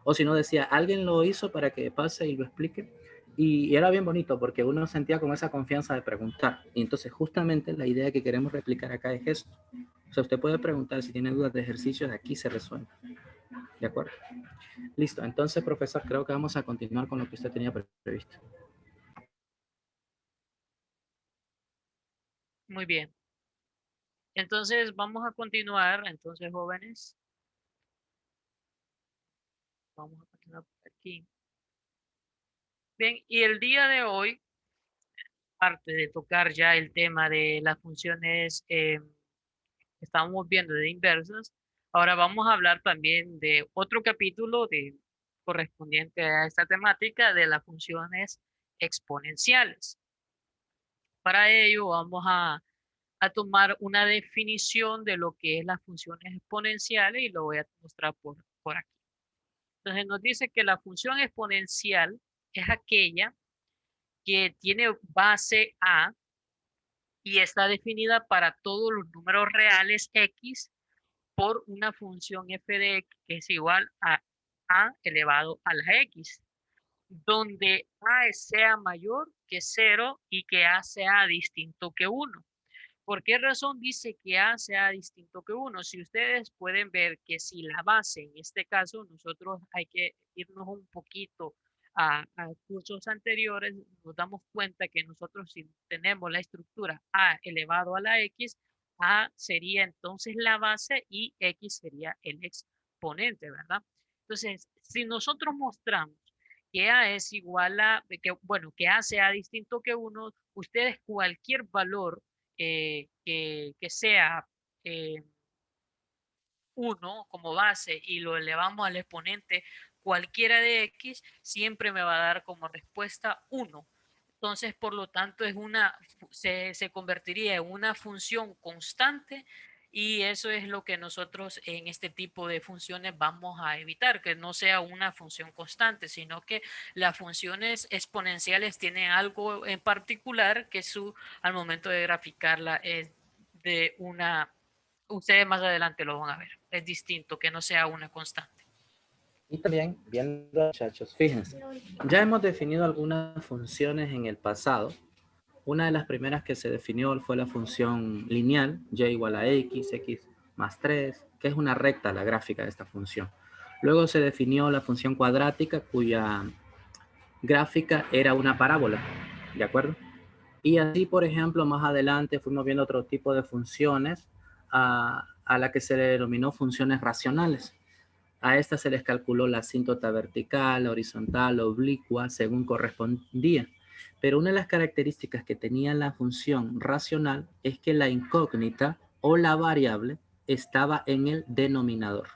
O si no decía, alguien lo hizo para que pase y lo explique. Y era bien bonito porque uno sentía como esa confianza de preguntar. Y entonces justamente la idea que queremos replicar acá es esto. O sea, usted puede preguntar si tiene dudas de ejercicios, aquí se resuelve. ¿De acuerdo? Listo. Entonces, profesor, creo que vamos a continuar con lo que usted tenía previsto. Muy bien. Entonces, vamos a continuar. Entonces, jóvenes. Vamos a continuar por aquí. Bien, y el día de hoy, aparte de tocar ya el tema de las funciones que estamos viendo de inversas, ahora vamos a hablar también de otro capítulo correspondiente a esta temática de las funciones exponenciales. Para ello vamos a tomar una definición de lo que es las funciones exponenciales y lo voy a mostrar por aquí. Entonces nos dice que la función exponencial es aquella que tiene base A y está definida para todos los números reales X por una función f de x que es igual a elevado a la x, donde a sea mayor que 0 y que a sea distinto que 1. ¿Por qué razón dice que a sea distinto que 1? Si ustedes pueden ver que si la base, en este caso, nosotros hay que irnos un poquito a cursos anteriores, nos damos cuenta que nosotros si tenemos la estructura a elevado a la x, a sería entonces la base y x sería el exponente, ¿verdad? Entonces, si nosotros mostramos que a es igual a, que a sea distinto que 1, ustedes cualquier valor que sea 1 como base y lo elevamos al exponente cualquiera de x, siempre me va a dar como respuesta 1. Entonces, por lo tanto, se convertiría en una función constante y eso es lo que nosotros en este tipo de funciones vamos a evitar, que no sea una función constante, sino que las funciones exponenciales tienen algo en particular que al momento de graficarla es de una, ustedes más adelante lo van a ver, es distinto, que no sea una constante. Y también, viendo, muchachos, fíjense, ya hemos definido algunas funciones en el pasado. Una de las primeras que se definió fue la función lineal, y igual a x, x más 3, que es una recta la gráfica de esta función. Luego se definió la función cuadrática, cuya gráfica era una parábola, ¿de acuerdo? Y así, por ejemplo, más adelante fuimos viendo otro tipo de funciones a la que se le denominó funciones racionales. A estas se les calculó la asíntota vertical, horizontal, oblicua, según correspondía. Pero una de las características que tenía la función racional es que la incógnita o la variable estaba en el denominador.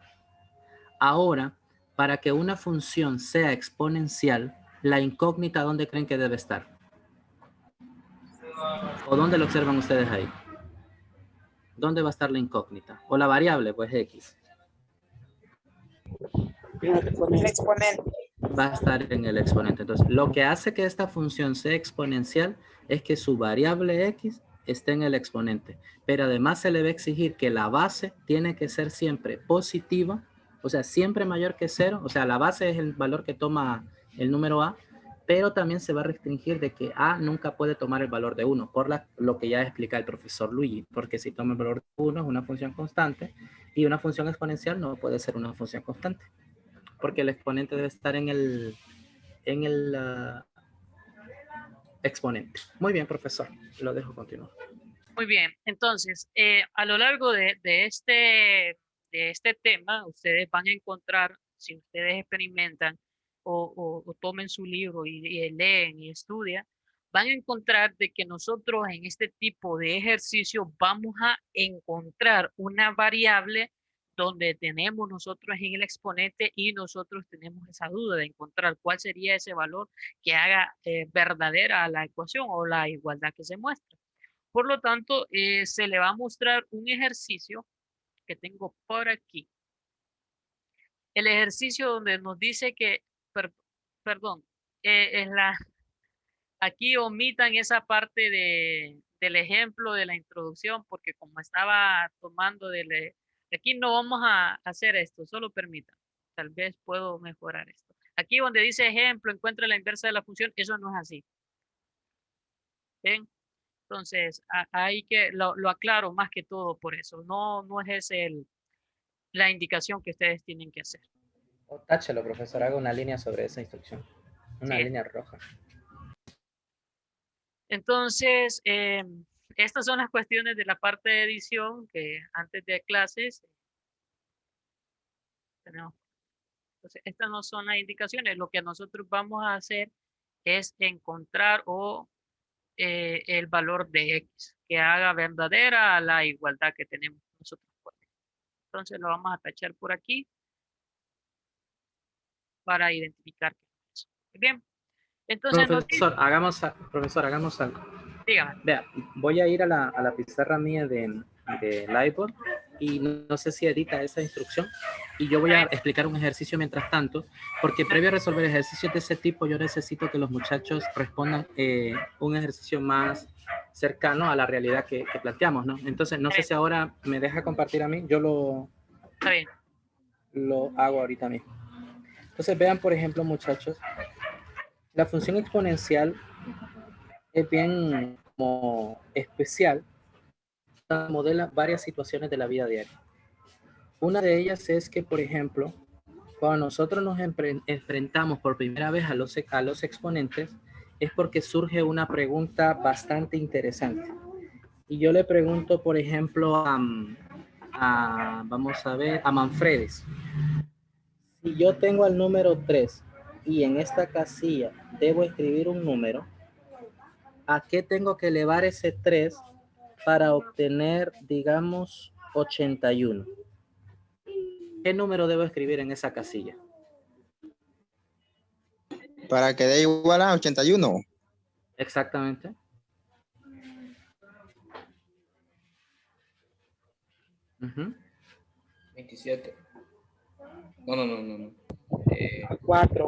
Ahora, para que una función sea exponencial, la incógnita, ¿dónde creen que debe estar? ¿O dónde lo observan ustedes ahí? ¿Dónde va a estar la incógnita? O la variable, pues x. El exponente. Va a estar en el exponente. Entonces, lo que hace que esta función sea exponencial es que su variable x esté en el exponente. Pero además se le va a exigir que la base tiene que ser siempre positiva, o sea, siempre mayor que 0. O sea, la base es el valor que toma el número a pero también se va a restringir de que A nunca puede tomar el valor de 1, por lo que ya explica el profesor Luigi, porque si toma el valor de 1 es una función constante, y una función exponencial no puede ser una función constante, porque el exponente debe estar en el exponente. Muy bien, profesor, lo dejo continuar. Muy bien, entonces, a lo largo de este tema, ustedes van a encontrar, si ustedes experimentan o tomen su libro y leen y estudian, van a encontrar de que nosotros en este tipo de ejercicio vamos a encontrar una variable donde tenemos nosotros en el exponente y nosotros tenemos esa duda de encontrar cuál sería ese valor que haga verdadera la ecuación o la igualdad que se muestra. Por lo tanto, se le va a mostrar un ejercicio que tengo por aquí. El ejercicio donde nos dice que, perdón, aquí omitan esa parte del ejemplo de la introducción, porque como estaba tomando aquí no vamos a hacer esto, solo permitan. Tal vez puedo mejorar esto. Aquí donde dice ejemplo, encuentra la inversa de la función, eso no es así. ¿Ven? Entonces, hay que, lo aclaro más que todo por eso. No es la indicación que ustedes tienen que hacer. O táchelo, profesor, haga una línea sobre esa instrucción. Una Sí. línea roja. Entonces, estas son las cuestiones de la parte de edición que antes de clases tenemos. Entonces, estas no son las indicaciones. Lo que nosotros vamos a hacer es encontrar el valor de X que haga verdadera la igualdad que tenemos nosotros. Entonces lo vamos a tachar por aquí para identificar. Bien, entonces Profesor, hagamos algo. dígame. Vea, voy a ir a la pizarra mía de Liveboard y no sé si edita esa instrucción y yo voy a explicar un ejercicio mientras tanto, porque previo a resolver ejercicios de ese tipo yo necesito que los muchachos respondan un ejercicio más cercano a la realidad que planteamos, ¿no? Entonces, no sé si ahora me deja compartir a mí, yo Está bien. lo hago ahorita mismo. Entonces, vean, por ejemplo, muchachos, la función exponencial es bien como especial, modela varias situaciones de la vida diaria. Una de ellas es que, por ejemplo, cuando nosotros nos enfrentamos por primera vez a los exponentes, es porque surge una pregunta bastante interesante. Y yo le pregunto, por ejemplo, vamos a ver, a Manfredes. Si yo tengo el número 3 y en esta casilla debo escribir un número, ¿a qué tengo que elevar ese 3 para obtener, digamos, 81? ¿Qué número debo escribir en esa casilla? Para que dé igual a 81. Exactamente. Uh-huh. 27. No. 4.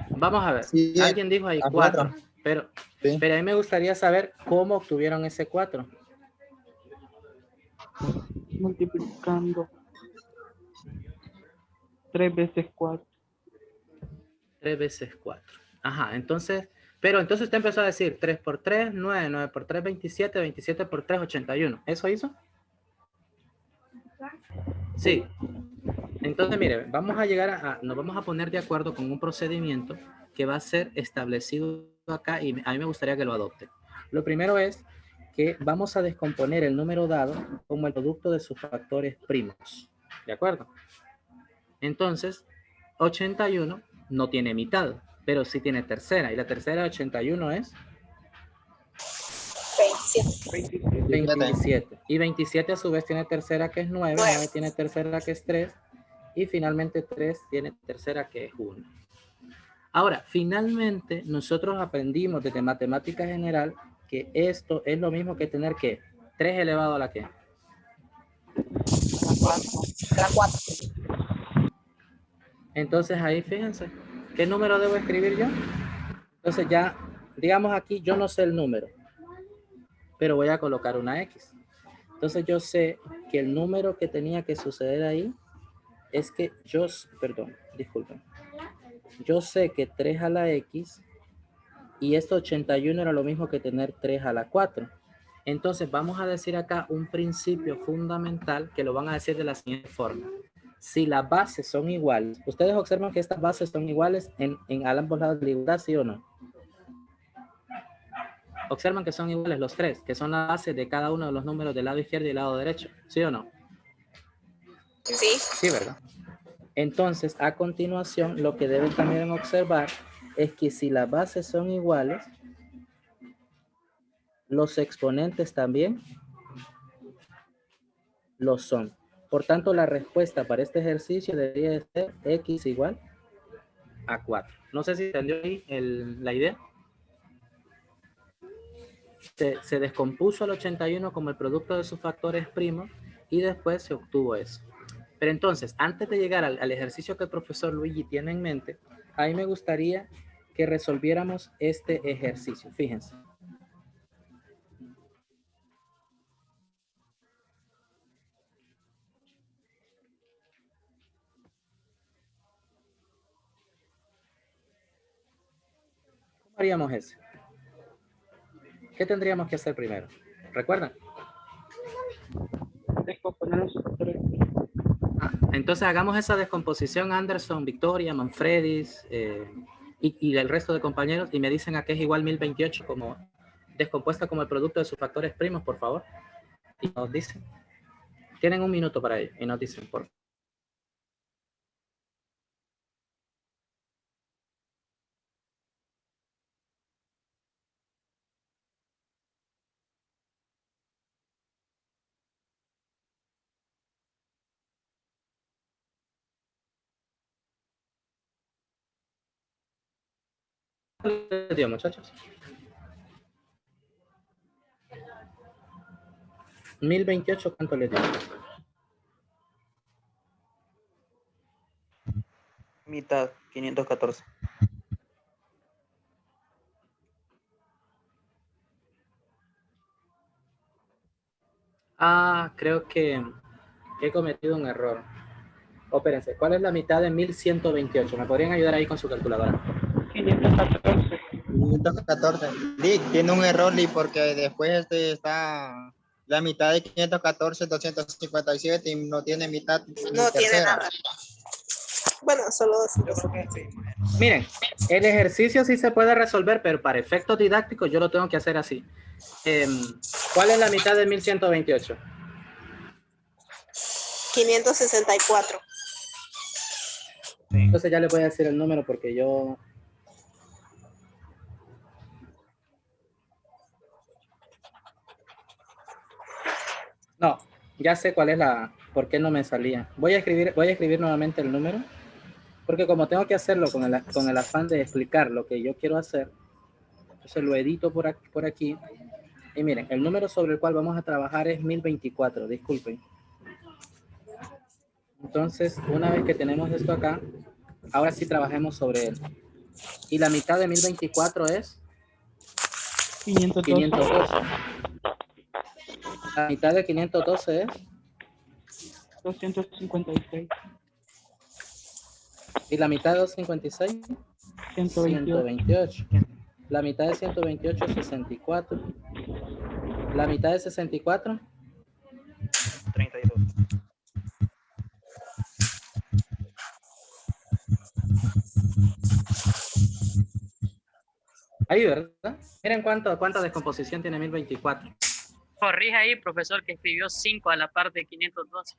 Vamos a ver. Sí, alguien dijo ahí 4, pero a mí me gustaría saber cómo obtuvieron ese 4. Multiplicando 3 veces 4. 3 veces 4. Ajá, entonces, pero entonces usted empezó a decir 3 por 3, 9, 9 por 3, 27, 27 por 3, 81. ¿Eso hizo? Sí. Entonces, mire, vamos a llegar nos vamos a poner de acuerdo con un procedimiento que va a ser establecido acá y a mí me gustaría que lo adopte. Lo primero es que vamos a descomponer el número dado como el producto de sus factores primos. ¿De acuerdo? Entonces, 81 no tiene mitad, pero sí tiene tercera. Y la tercera de 81 es 27. Y 27 a su vez tiene tercera que es 9, 9 tiene tercera que es 3 y finalmente 3 tiene tercera que es 1. Ahora, finalmente nosotros aprendimos desde matemática general que esto es lo mismo que tener que 3 elevado a la que. La 4. Entonces ahí fíjense, ¿qué número debo escribir yo? Entonces ya, digamos aquí, yo no sé el número, pero voy a colocar una X. Entonces yo sé que el número que tenía que suceder ahí es que disculpen. yo sé que 3 a la X y esto 81 era lo mismo que tener 3 a la 4. Entonces vamos a decir acá un principio fundamental que lo van a decir de la siguiente forma. Si las bases son iguales, ustedes observan que estas bases son iguales en ambos lados de la igualdad, ¿sí o no? Observan que son iguales los tres, que son la base de cada uno de los números del lado izquierdo y del lado derecho, ¿sí o no? Sí. Sí, ¿verdad? Entonces, a continuación, lo que deben también observar es que si las bases son iguales, los exponentes también lo son. Por tanto, la respuesta para este ejercicio debería de ser x igual a 4. No sé si entendió ahí la idea. Se descompuso el 81 como el producto de sus factores primos y después se obtuvo eso. Pero entonces, antes de llegar al ejercicio que el profesor Luigi tiene en mente, a mí me gustaría que resolviéramos este ejercicio. Fíjense. ¿Cómo haríamos ese? ¿Qué tendríamos que hacer primero? ¿Recuerdan? Descomponer los factores. Entonces hagamos esa descomposición, Anderson, Victoria, Manfredis y el resto de compañeros, y me dicen a qué es igual 1028 como descompuesta como el producto de sus factores primos, por favor. Y nos dicen. Tienen un minuto para ello y nos dicen, por favor. ¿Cuánto dio, muchachos? 1028, ¿cuánto le dio? Mitad, 514. Creo que he cometido un error. Espérense, ¿cuál es la mitad de 1128? ¿Me podrían ayudar ahí con su calculadora? 514. 514. Lick, tiene un error, Lick, porque después está la mitad de 514, 257 y no tiene mitad. No tiene nada. Bueno, solo dos. Miren, el ejercicio sí se puede resolver, pero para efectos didácticos yo lo tengo que hacer así. ¿Cuál es la mitad de 1128? 564. Entonces ya le voy a decir el número porque yo... No, ya sé cuál es la... ¿Por qué no me salía? Voy a escribir nuevamente el número, porque como tengo que hacerlo con el afán de explicar lo que yo quiero hacer, entonces lo edito por aquí. Y miren, el número sobre el cual vamos a trabajar es 1024, disculpen. Entonces, una vez que tenemos esto acá, ahora sí trabajemos sobre él. Y la mitad de 1024 es 512. La mitad de 512 es 256. y la mitad de 256 128. La mitad de 128 es 64. La mitad de 64 32. ahí, ¿verdad? Miren cuánta descomposición tiene 1024. Corrija ahí, profesor, que escribió 5 a la par de 512.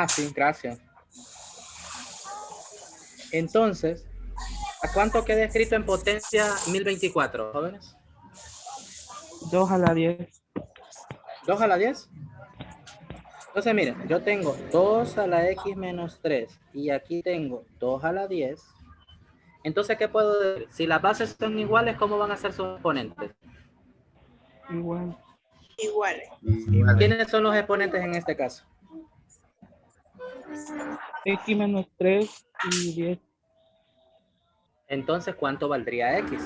Sí, gracias. Entonces, ¿a cuánto queda escrito en potencia 1024, jóvenes? 2 a la 10. ¿2 a la 10? Entonces, miren, yo tengo 2 a la x menos 3 y aquí tengo 2 a la 10. Entonces, ¿qué puedo decir? Si las bases son iguales, ¿cómo van a ser sus exponentes? Igual. Iguales. ¿Quiénes son los exponentes en este caso? X menos 3 y 10. Entonces, ¿cuánto valdría x?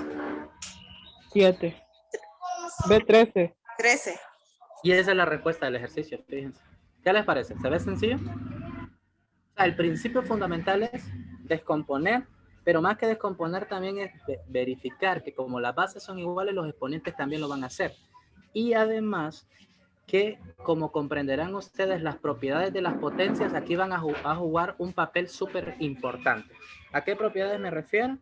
7. B13. 13. Y esa es la respuesta del ejercicio, fíjense. ¿Qué les parece? ¿Se ve sencillo? O sea, el principio fundamental es descomponer, pero más que descomponer también es verificar que como las bases son iguales, los exponentes también lo van a hacer. Y además que, como comprenderán ustedes, las propiedades de las potencias aquí van a jugar un papel súper importante. ¿A qué propiedades me refiero?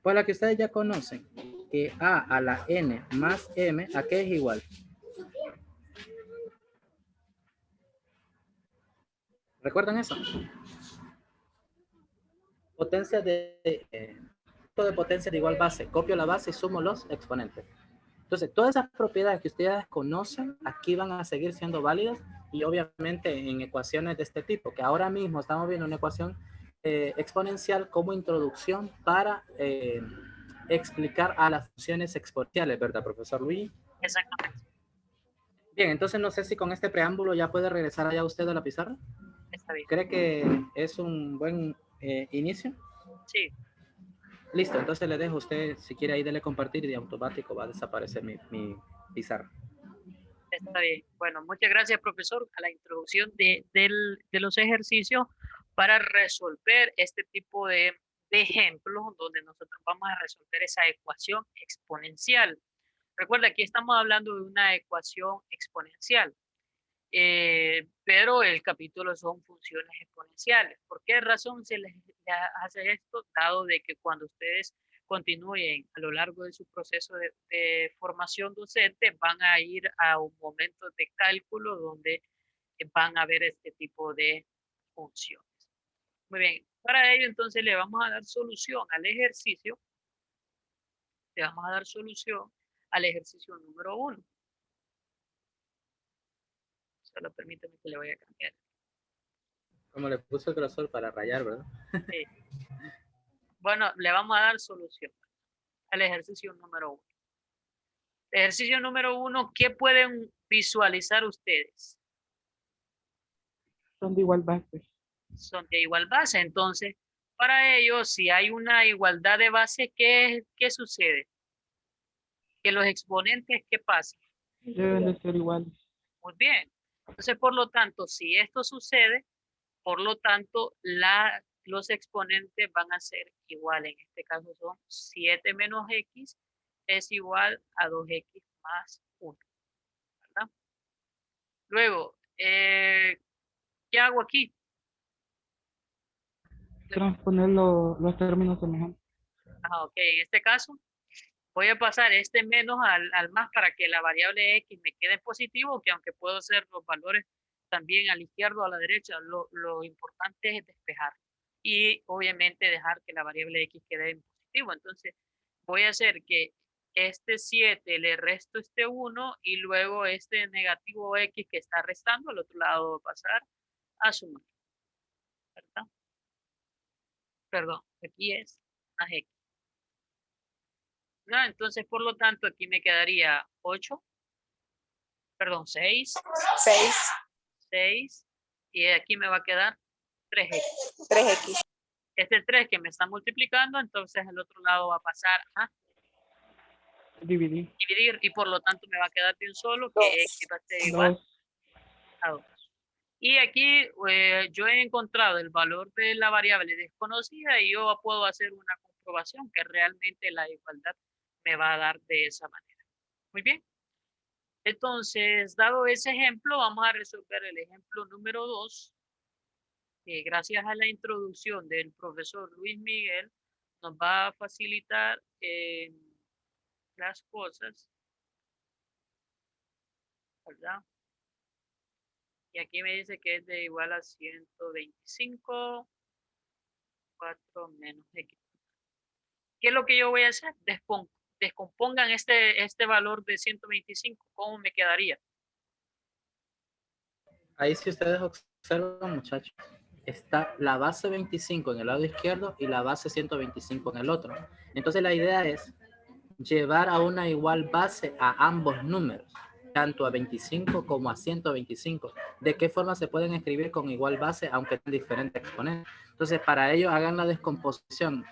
Pues la que ustedes ya conocen, que a a la n más m, ¿a qué es igual? ¿Recuerdan eso? Potencia de potencia de igual base. Copio la base y sumo los exponentes. Entonces, todas esas propiedades que ustedes conocen, aquí van a seguir siendo válidas y obviamente en ecuaciones de este tipo, que ahora mismo estamos viendo una ecuación exponencial como introducción para explicar a las funciones exponenciales, ¿verdad, profesor Luis? Exactamente. Bien, entonces no sé si con este preámbulo ya puede regresar allá usted a la pizarra. Está bien. ¿Cree que es un buen inicio? Sí. Listo, entonces le dejo a usted, si quiere ahí dele compartir y de automático va a desaparecer mi pizarra. Está bien. Bueno, muchas gracias, profesor, a la introducción de los ejercicios para resolver este tipo de ejemplos donde nosotros vamos a resolver esa ecuación exponencial. Recuerda, aquí estamos hablando de una ecuación exponencial, pero el capítulo son funciones exponenciales. ¿Por qué razón se les hace esto? Dado de que cuando ustedes continúen a lo largo de su proceso de formación docente, van a ir a un momento de cálculo donde van a ver este tipo de funciones. Muy bien, para ello entonces le vamos a dar solución al ejercicio. Le vamos a dar solución al ejercicio número 1. Solo permítame que le voy a cambiar. Como le puso el grosor para rayar, ¿verdad? Sí. Bueno, le vamos a dar solución al ejercicio número 1. Ejercicio número 1, ¿qué pueden visualizar ustedes? Son de igual base. Son de igual base. Entonces, para ello, si hay una igualdad de base, ¿qué sucede? Que los exponentes, ¿qué pasa? Deben de ser iguales. Muy bien. Entonces, por lo tanto, si esto sucede, por lo tanto, los exponentes van a ser iguales. En este caso son 7 menos x es igual a 2x más 1. ¿Verdad? Luego, ¿qué hago aquí? Transponer los términos semejantes. Ok, en este caso voy a pasar este menos al más para que la variable x me quede en positivo, que aunque puedo hacer los valores también a la izquierda o a la derecha, lo importante es despejar. Y obviamente dejar que la variable x quede en positivo. Entonces voy a hacer que este 7 le resto este 1 y luego este negativo x que está restando al otro lado va a pasar a sumar. ¿Verdad? Perdón, aquí es más x. ¿No? Entonces, por lo tanto, aquí me quedaría 8, perdón, 6, 6, y aquí me va a quedar 3x. 3x. Este 3 que me está multiplicando, entonces el otro lado va a pasar a Dividir. dividir y por lo tanto me va a quedar de un solo que x va a ser igual 2. a 2. Y aquí yo he encontrado el valor de la variable desconocida y yo puedo hacer una comprobación que realmente la igualdad me va a dar de esa manera. Muy bien. Entonces, dado ese ejemplo, vamos a resolver el ejemplo número 2. Que gracias a la introducción del profesor Luis Miguel nos va a facilitar las cosas, ¿verdad? Y aquí me dice que es de igual a 125, 4 menos x. ¿Qué es lo que yo voy a hacer? Descompongan este valor de 125. ¿Cómo me quedaría? Ahí si ustedes observan, muchachos, está la base 25 en el lado izquierdo y la base 125 en el otro. Entonces la idea es llevar a una igual base a ambos números, tanto a 25 como a 125. ¿De qué forma se pueden escribir con igual base aunque tengan diferentes exponentes? Entonces para ello hagan la descomposición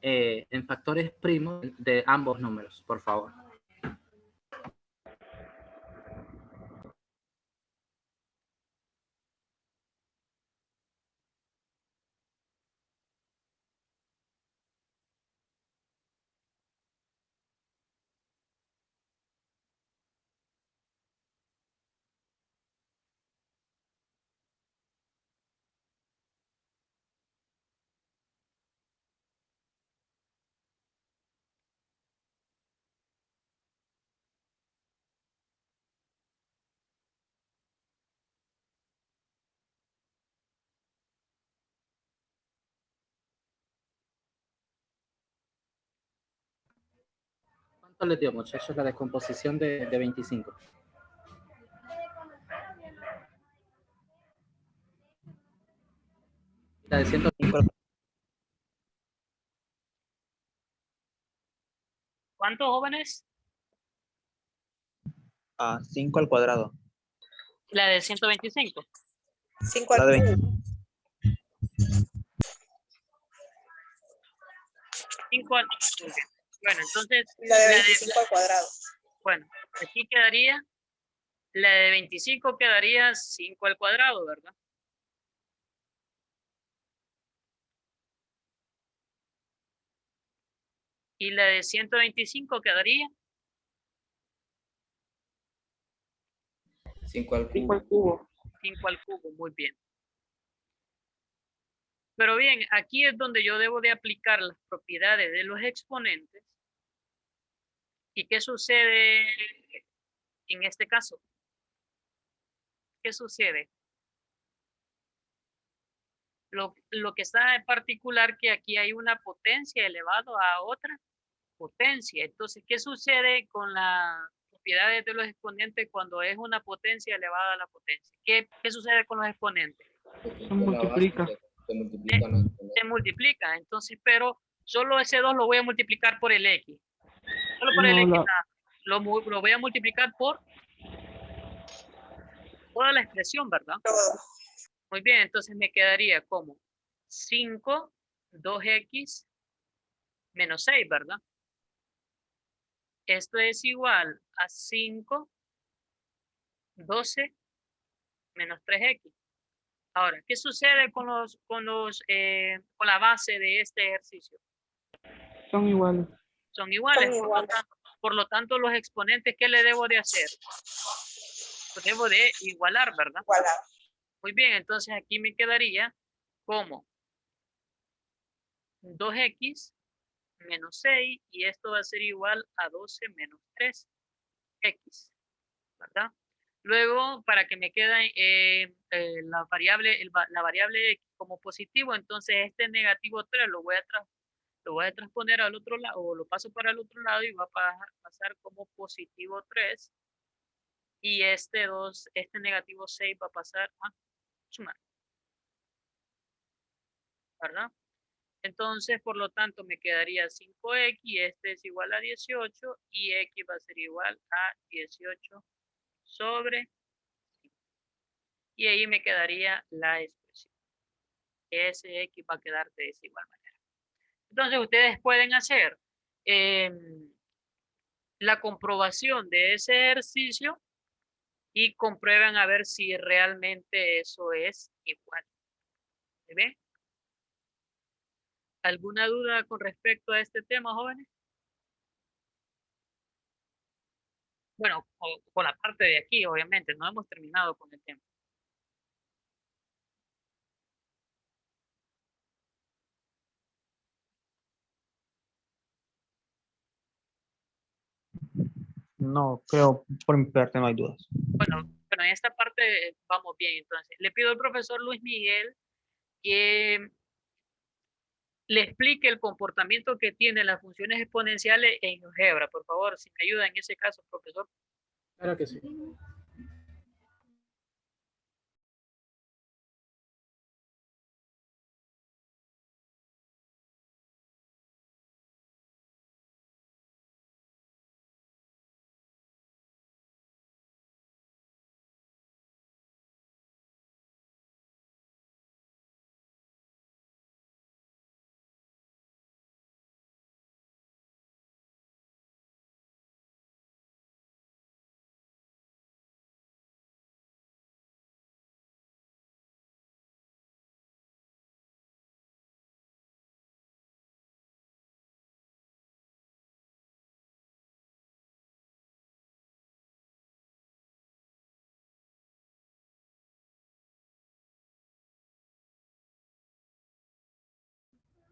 en factores primos de ambos números, por favor. ¿Cuánto les dio, muchachos, la descomposición de 25? La de 100. ¿Cuántos jóvenes? 5 al cuadrado. La de 125. 5 La al de cubo. 5 al... Muy bien. Bueno, entonces, La de 25 al cuadrado. bueno, aquí quedaría, la de 25 quedaría 5 al cuadrado, ¿verdad? Y la de 125 quedaría 5 al 5 cubo. al cubo. 5 al cubo, muy bien. Pero bien, aquí es donde yo debo de aplicar las propiedades de los exponentes. ¿Y qué sucede en este caso? ¿Qué sucede? Lo que está en particular que aquí hay una potencia elevado a otra potencia. Entonces, ¿qué sucede con las propiedades de los exponentes cuando es una potencia elevada a la potencia? ¿Qué sucede con los exponentes? Se multiplica. Se multiplican los exponentes. Se multiplica. Entonces, pero solo ese 2 lo voy a multiplicar por el X. Solo por el No, X. la, Lo voy a multiplicar por toda la expresión, ¿verdad? Todo. Muy bien, entonces me quedaría como 5, 2x menos 6, ¿verdad? Esto es igual a 5, 12 menos 3x. Ahora, ¿qué sucede con la base de este ejercicio? son iguales. Son iguales. Son iguales. Por lo tanto, los exponentes, ¿qué le debo de hacer? Lo debo de igualar, ¿verdad? Igualado. Muy bien, entonces aquí me quedaría como 2x menos 6 y esto va a ser igual a 12 menos 3x, ¿verdad? Luego, para que me quede la variable x como positivo, entonces este negativo 3 lo voy a transponer al otro lado, o lo paso para el otro lado y va a pasar como positivo 3. Y este negativo 6 va a pasar a sumar, ¿verdad? Entonces, por lo tanto, me quedaría 5x, este es igual a 18 y x va a ser igual a 18 sobre 5. Y ahí me quedaría la expresión. Ese x va a quedar de esa igual manera. Entonces, ustedes pueden hacer la comprobación de ese ejercicio y comprueban a ver si realmente eso es igual. ¿Se ve? ¿Alguna duda con respecto a este tema, jóvenes? Bueno, con la parte de aquí, obviamente, no hemos terminado con el tema. No, creo por mi parte no hay dudas. Bueno, en esta parte vamos bien, entonces. Le pido al profesor Luis Miguel que le explique el comportamiento que tienen las funciones exponenciales en GeoGebra. Por favor, si me ayuda en ese caso, profesor. Claro que sí.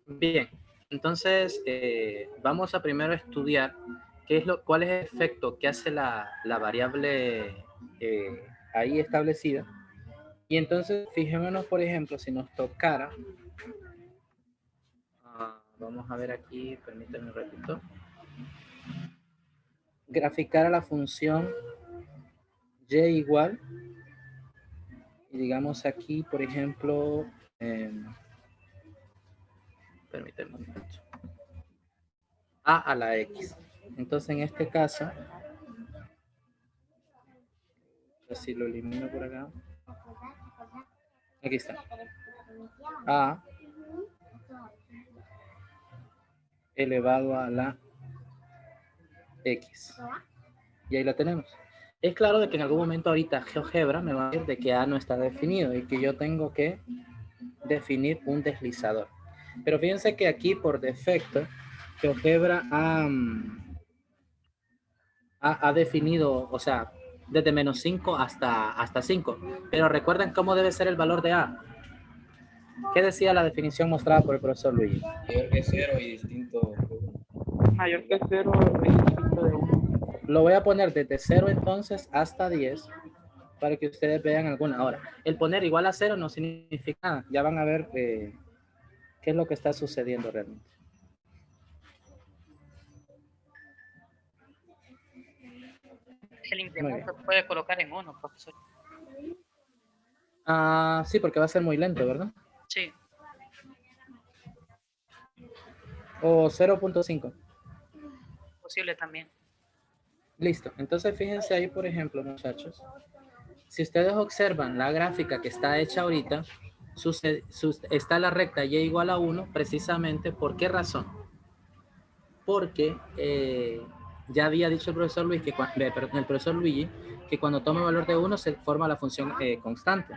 Bien, entonces vamos a primero estudiar cuál es el efecto que hace la variable ahí establecida. Y entonces fijémonos, por ejemplo, si nos tocara, vamos a ver aquí, permítanme un ratito. graficar a la función y igual, y digamos aquí, por ejemplo, permíteme un momento, a la x. Entonces, en este caso, si lo elimino por acá, aquí está, a elevado a la x. Y ahí la tenemos. Es claro de que en algún momento ahorita GeoGebra me va a decir de que A no está definido y que yo tengo que definir un deslizador. Pero fíjense que aquí por defecto GeoGebra ha definido, o sea, desde menos 5 hasta 5. Pero recuerden cómo debe ser el valor de A. ¿Qué decía la definición mostrada por el profesor Luigi? Mayor que 0 y distinto de 1. Mayor que 0 y distinto de 1. Lo voy a poner desde 0 entonces hasta 10 para que ustedes vean alguna. Ahora, el poner igual a 0 no significa nada. Ya van a ver qué es lo que está sucediendo realmente. El incremento puede colocar en 1, profesor. Sí, porque va a ser muy lento, ¿verdad? Sí. O 0.5. Posible también. Listo. Entonces, fíjense ahí, por ejemplo, muchachos. Si ustedes observan la gráfica que está hecha ahorita, está la recta y igual a 1, precisamente, ¿por qué razón? Porque ya había dicho el profesor Luis el profesor Luigi que cuando toma el valor de 1 se forma la función constante.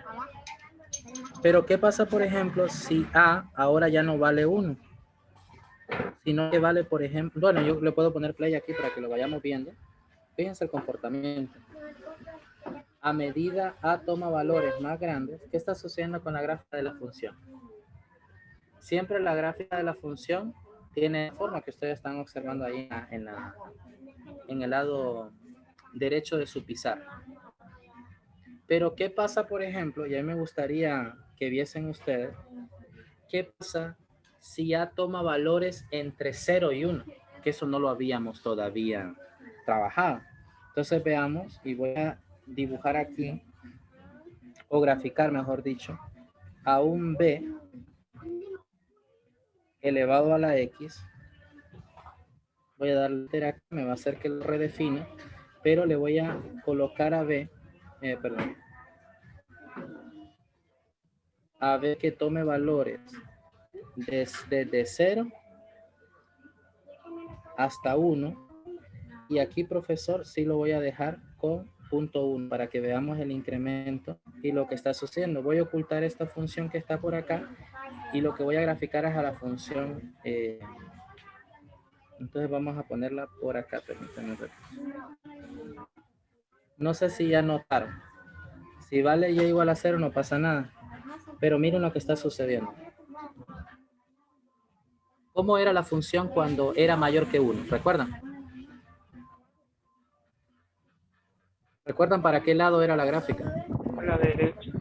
Pero ¿qué pasa, por ejemplo, si A ahora ya no vale 1? Sino que vale, por ejemplo, bueno, yo le puedo poner play aquí para que lo vayamos viendo. Fíjense el comportamiento. A medida A toma valores más grandes, ¿qué está sucediendo con la gráfica de la función? Siempre la gráfica de la función tiene forma que ustedes están observando ahí en el lado derecho de su pizarra. Pero ¿qué pasa, por ejemplo? Y a mí me gustaría que viesen ustedes, ¿qué pasa si A toma valores entre 0 y 1? Que eso no lo habíamos todavía trabajado. Entonces veamos, y voy a dibujar aquí, o graficar, mejor dicho, a un B elevado a la X. Voy a darle acá, me va a hacer que lo redefine, pero le voy a colocar a B, a B que tome valores desde 0 hasta 1. Y aquí, profesor, sí lo voy a dejar con punto 1 para que veamos el incremento y lo que está sucediendo. Voy a ocultar esta función que está por acá y lo que voy a graficar es a la función. Entonces vamos a ponerla por acá. Permítanme ver. No sé si ya notaron. Si vale y igual a 0 no pasa nada. Pero miren lo que está sucediendo. ¿Cómo era la función cuando era mayor que 1? ¿Recuerdan? ¿Recuerdan para qué lado era la gráfica? A la derecha.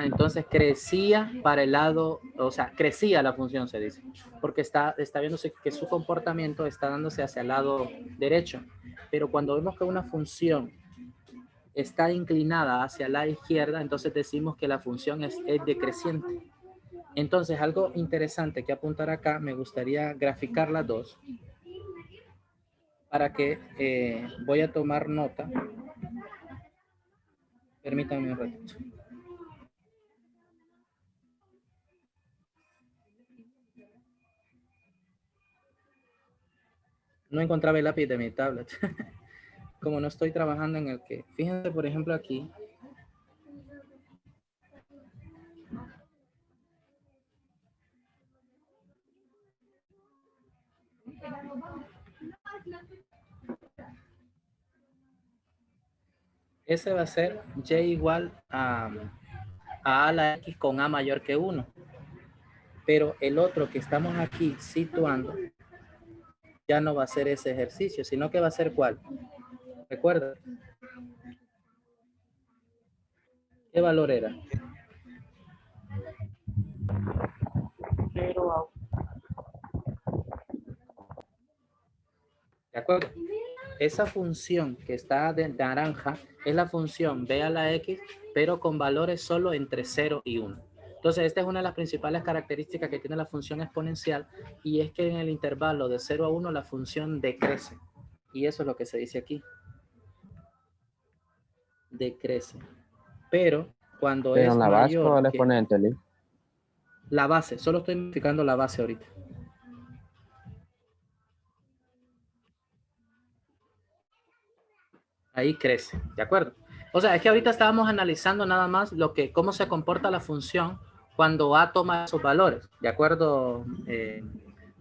Entonces crecía para el lado, o sea, crecía la función, se dice, porque está viéndose que su comportamiento está dándose hacia el lado derecho. Pero cuando vemos que una función está inclinada hacia la izquierda, entonces decimos que la función es decreciente. Entonces, algo interesante que apuntar acá, me gustaría graficar las dos para que voy a tomar nota. Permítanme un ratito. No encontraba el lápiz de mi tablet. Como no estoy trabajando en el que... Fíjense, por ejemplo, aquí. Ese va a ser y igual a la X con A mayor que 1. Pero el otro que estamos aquí situando ya no va a ser ese ejercicio, sino que va a ser ¿cuál? Recuerda. ¿Qué valor era? 0 a 1. ¿De acuerdo? acuerdo? Esa función que está de naranja es la función b a la x, pero con valores solo entre 0 y 1. Entonces, esta es una de las principales características que tiene la función exponencial, y es que en el intervalo de 0 a 1 la función decrece. Y eso es lo que se dice aquí. Decrece. Pero cuando Pero es en la base o mayor el que exponente, Lee. la base, solo estoy modificando la base ahorita. Ahí crece, ¿de acuerdo? O sea, es que ahorita estábamos analizando nada más cómo se comporta la función cuando A toma esos valores, ¿de acuerdo?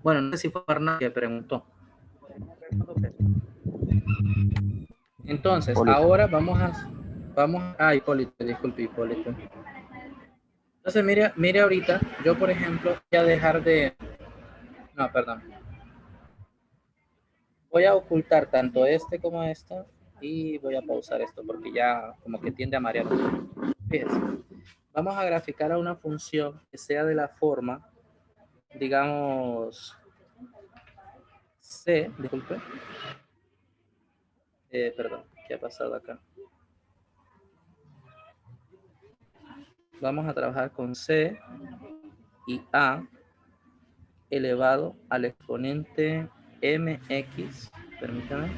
Bueno, no sé si fue Fernando que preguntó. Entonces, Hipólito. ahora vamos a Hipólito, disculpe, Hipólito. Entonces, mire ahorita, yo por ejemplo voy a dejar de, no, perdón. Voy a ocultar tanto este como esta y voy a pausar esto porque ya como que tiende a marear. Fíjense, vamos a graficar a una función que sea de la forma, digamos, C, disculpe. Perdón, ¿qué ha pasado acá? Vamos a trabajar con C y A elevado al exponente mx, permítame.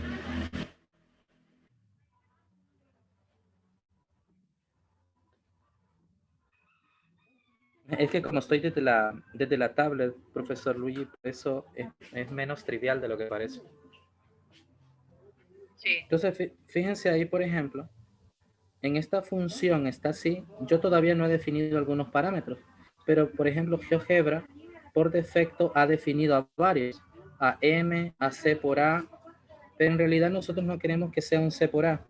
Es que como estoy desde la tablet, profesor Luigi, por eso es menos trivial de lo que parece. Sí. Entonces, fíjense ahí, por ejemplo, en esta función está así. Yo todavía no he definido algunos parámetros, pero por ejemplo, GeoGebra por defecto ha definido a varios, a M, a C por A, pero en realidad nosotros no queremos que sea un C por A.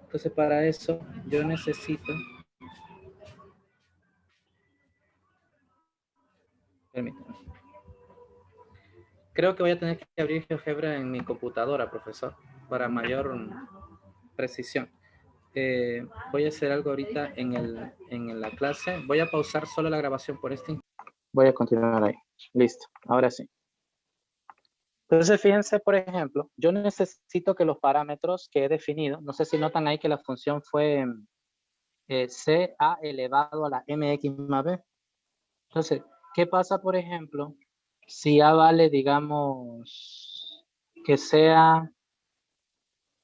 Entonces, para eso yo necesito... Permítame. Creo que voy a tener que abrir GeoGebra en mi computadora, profesor, para mayor precisión. Voy a hacer algo ahorita en la clase. Voy a pausar solo la grabación por este. Voy a continuar ahí. Listo. Ahora sí. Entonces, fíjense, por ejemplo, yo necesito que los parámetros que he definido, no sé si notan ahí que la función fue CA elevado a la MX más B. Entonces, ¿qué pasa, por ejemplo, si A vale, digamos, que sea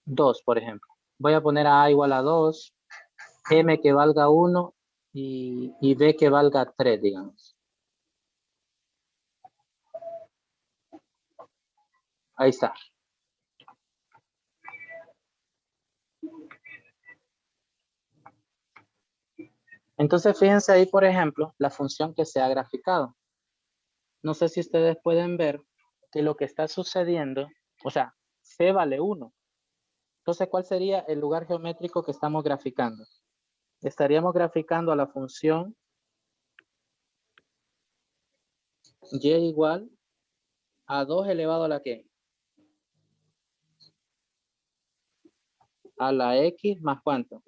2, por ejemplo? Voy a poner a A igual a 2, M que valga 1 y B que valga 3, digamos. Ahí está. Entonces, fíjense ahí, por ejemplo, la función que se ha graficado. No sé si ustedes pueden ver que lo que está sucediendo, o sea, C vale 1. Entonces, ¿cuál sería el lugar geométrico que estamos graficando? Estaríamos graficando a la función y igual a 2 elevado a la ¿qué? A la x más ¿cuánto?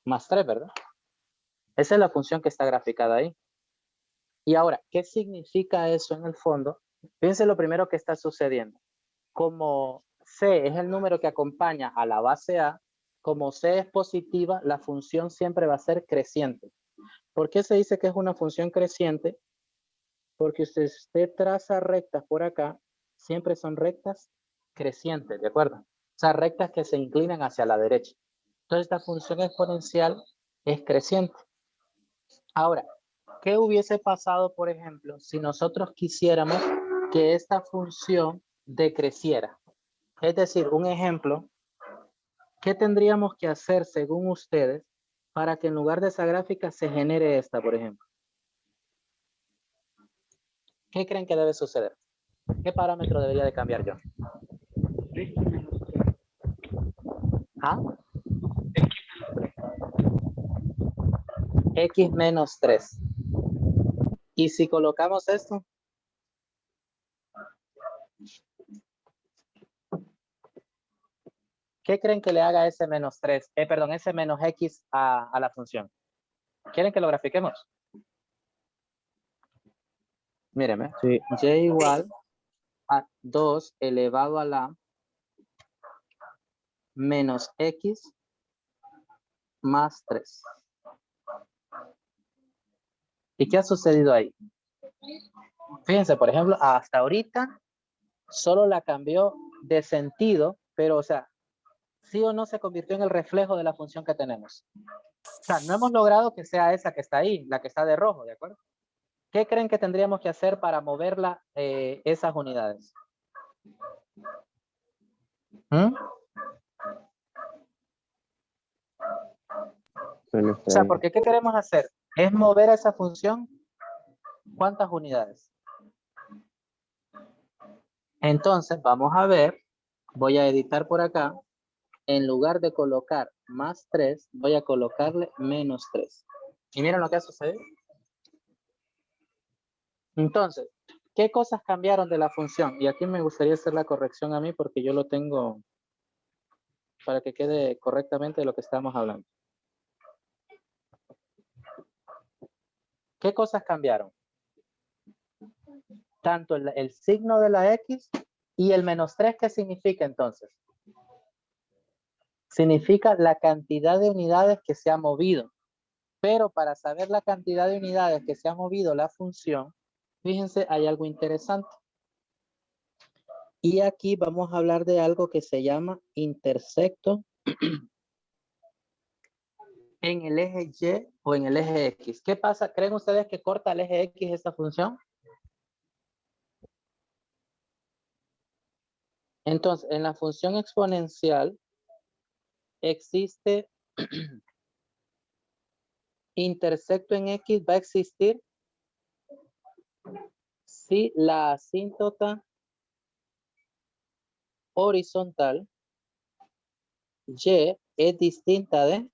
Más 3, ¿verdad? Esa es la función que está graficada ahí. Y ahora, ¿qué significa eso en el fondo? Fíjense lo primero que está sucediendo. Como C es el número que acompaña a la base A, como C es positiva, la función siempre va a ser creciente. ¿Por qué se dice que es una función creciente? Porque usted traza rectas por acá, siempre son rectas crecientes, ¿de acuerdo? O sea, rectas que se inclinan hacia la derecha. Entonces, esta función exponencial es creciente. Ahora, ¿qué hubiese pasado, por ejemplo, si nosotros quisiéramos que esta función decreciera? Es decir, un ejemplo, ¿qué tendríamos que hacer según ustedes para que en lugar de esa gráfica se genere esta, por ejemplo? ¿Qué creen que debe suceder? ¿Qué parámetro debería de cambiar yo? ¿Ah? X menos 3. ¿Y si colocamos esto? ¿Qué creen que le haga ese menos 3? Perdón, ese menos X a la función. ¿Quieren que lo grafiquemos? Míreme. Sí. Y igual a 2 elevado a la menos x más 3. ¿Y qué ha sucedido ahí? Fíjense, por ejemplo, hasta ahorita solo la cambió de sentido, pero o sea, sí o no se convirtió en el reflejo de la función que tenemos. O sea, no hemos logrado que sea esa que está ahí, la que está de rojo, ¿de acuerdo? ¿Qué creen que tendríamos que hacer para moverla esas unidades? ¿Mm? O sea, porque ¿qué queremos hacer? Es mover a esa función, ¿cuántas unidades? Entonces, vamos a ver, voy a editar por acá, en lugar de colocar más 3, voy a colocarle menos 3. Y miren lo que ha sucedido. Entonces, ¿qué cosas cambiaron de la función? Y aquí me gustaría hacer la corrección a mí porque yo lo tengo para que quede correctamente de lo que estamos hablando. ¿Qué cosas cambiaron? Tanto el signo de la X y el menos 3, ¿qué significa entonces? Significa la cantidad de unidades que se ha movido. Pero para saber la cantidad de unidades que se ha movido la función, fíjense, hay algo interesante. Y aquí vamos a hablar de algo que se llama intersecto en el eje Y o en el eje X. ¿Qué pasa? ¿Creen ustedes que corta el eje X esta función? Entonces, en la función exponencial existe intersecto en X, va a existir si la asíntota horizontal Y es distinta de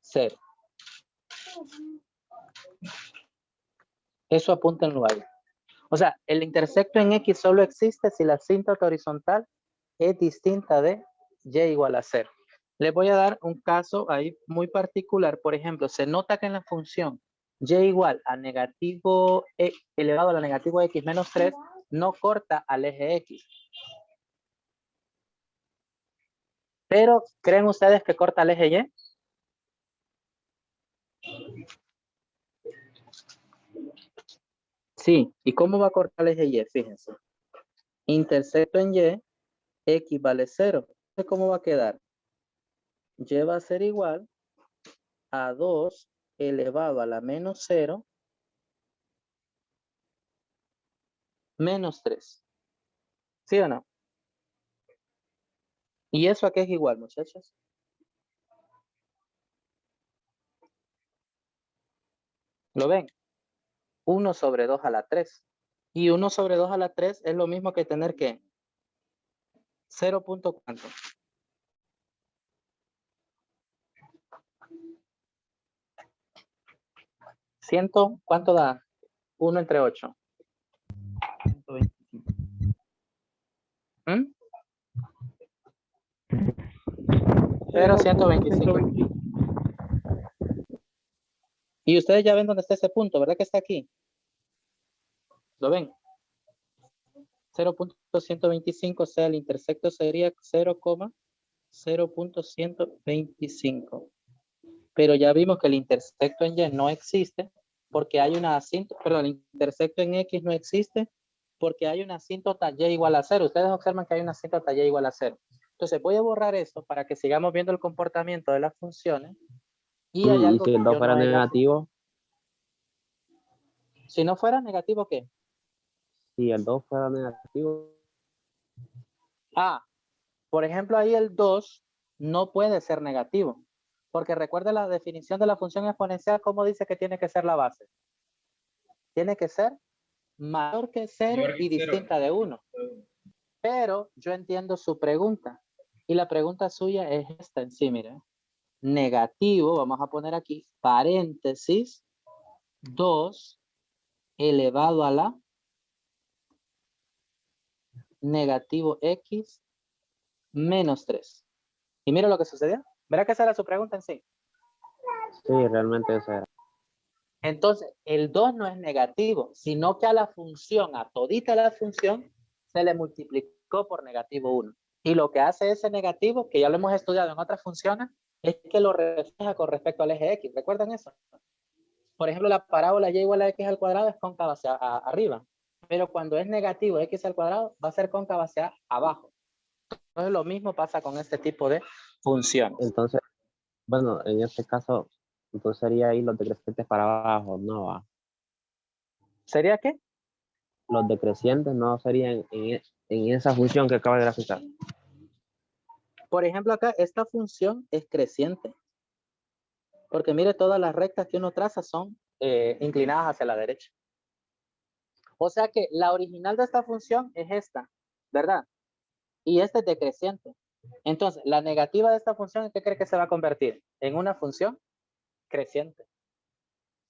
0. Eso apúntenlo ahí. O sea, el intersecto en X solo existe si la asíntota horizontal es distinta de Y igual a 0. Les voy a dar un caso ahí muy particular. Por ejemplo, se nota que en la función Y igual a negativo elevado a la negativo X menos 3 no corta al eje X. Pero, ¿creen ustedes que corta al eje Y? Sí. ¿Y cómo va a cortar el eje Y? Fíjense. Intersecto en Y, X vale 0. ¿Cómo va a quedar? Y va a ser igual a 2 elevado a la menos 0 menos 3. ¿Sí o no? ¿Y eso a qué es igual, muchachos? ¿Lo ven? 1 sobre 2 a la 3. Y 1 sobre 2 a la 3 es lo mismo que tener que 0. ¿Cuánto? ¿Cuánto da? 1 entre 8. 125. ¿Mm? 0,125. Y ustedes ya ven dónde está ese punto, ¿verdad que está aquí? ¿Lo ven? 0.125, o sea, el intersecto sería 0,125. Pero ya vimos que el intersecto en Y no existe porque hay una asíntota, perdón, el intersecto en X no existe porque hay una asíntota Y igual a 0. Ustedes observan que hay una asíntota Y igual a 0. Entonces voy a borrar esto para que sigamos viendo el comportamiento de las funciones. Y hay algo si el 2 fuera negativo, si no fuera negativo, ¿qué? si el 2 fuera negativo, Ah, por ejemplo, ahí el 2 no puede ser negativo. Porque recuerda la definición de la función exponencial, ¿cómo dice que tiene que ser la base? Tiene que ser mayor que 0 y distinta de 1. Pero yo entiendo su pregunta. Y la pregunta suya es esta en sí, miren. Negativo, vamos a poner aquí, paréntesis, 2 elevado a la negativo X menos 3. Y mira lo que sucedió. ¿Verá que esa era su pregunta en sí? sí, realmente esa era. Entonces, el 2 no es negativo, sino que a la función, a todita la función, se le multiplicó por negativo 1. Y lo que hace ese negativo, que ya lo hemos estudiado en otras funciones, es que lo refleja con respecto al eje X. ¿Recuerdan eso? Por ejemplo, la parábola y igual a X al cuadrado es cóncava hacia arriba. Pero cuando es negativo X al cuadrado, va a ser cóncava hacia abajo. Entonces, lo mismo pasa con este tipo de funciones. Entonces, bueno, en este caso, entonces sería ahí los decrecientes para abajo, ¿no? Va. ¿Sería qué? Los decrecientes no serían en esa función que acaba de graficar. Por ejemplo, acá esta función es creciente. Porque mire, todas las rectas que uno traza son inclinadas hacia la derecha. O sea que la original de esta función es esta, ¿verdad? Y esta es decreciente. Entonces, la negativa de esta función, ¿en qué cree que se va a convertir? En una función creciente.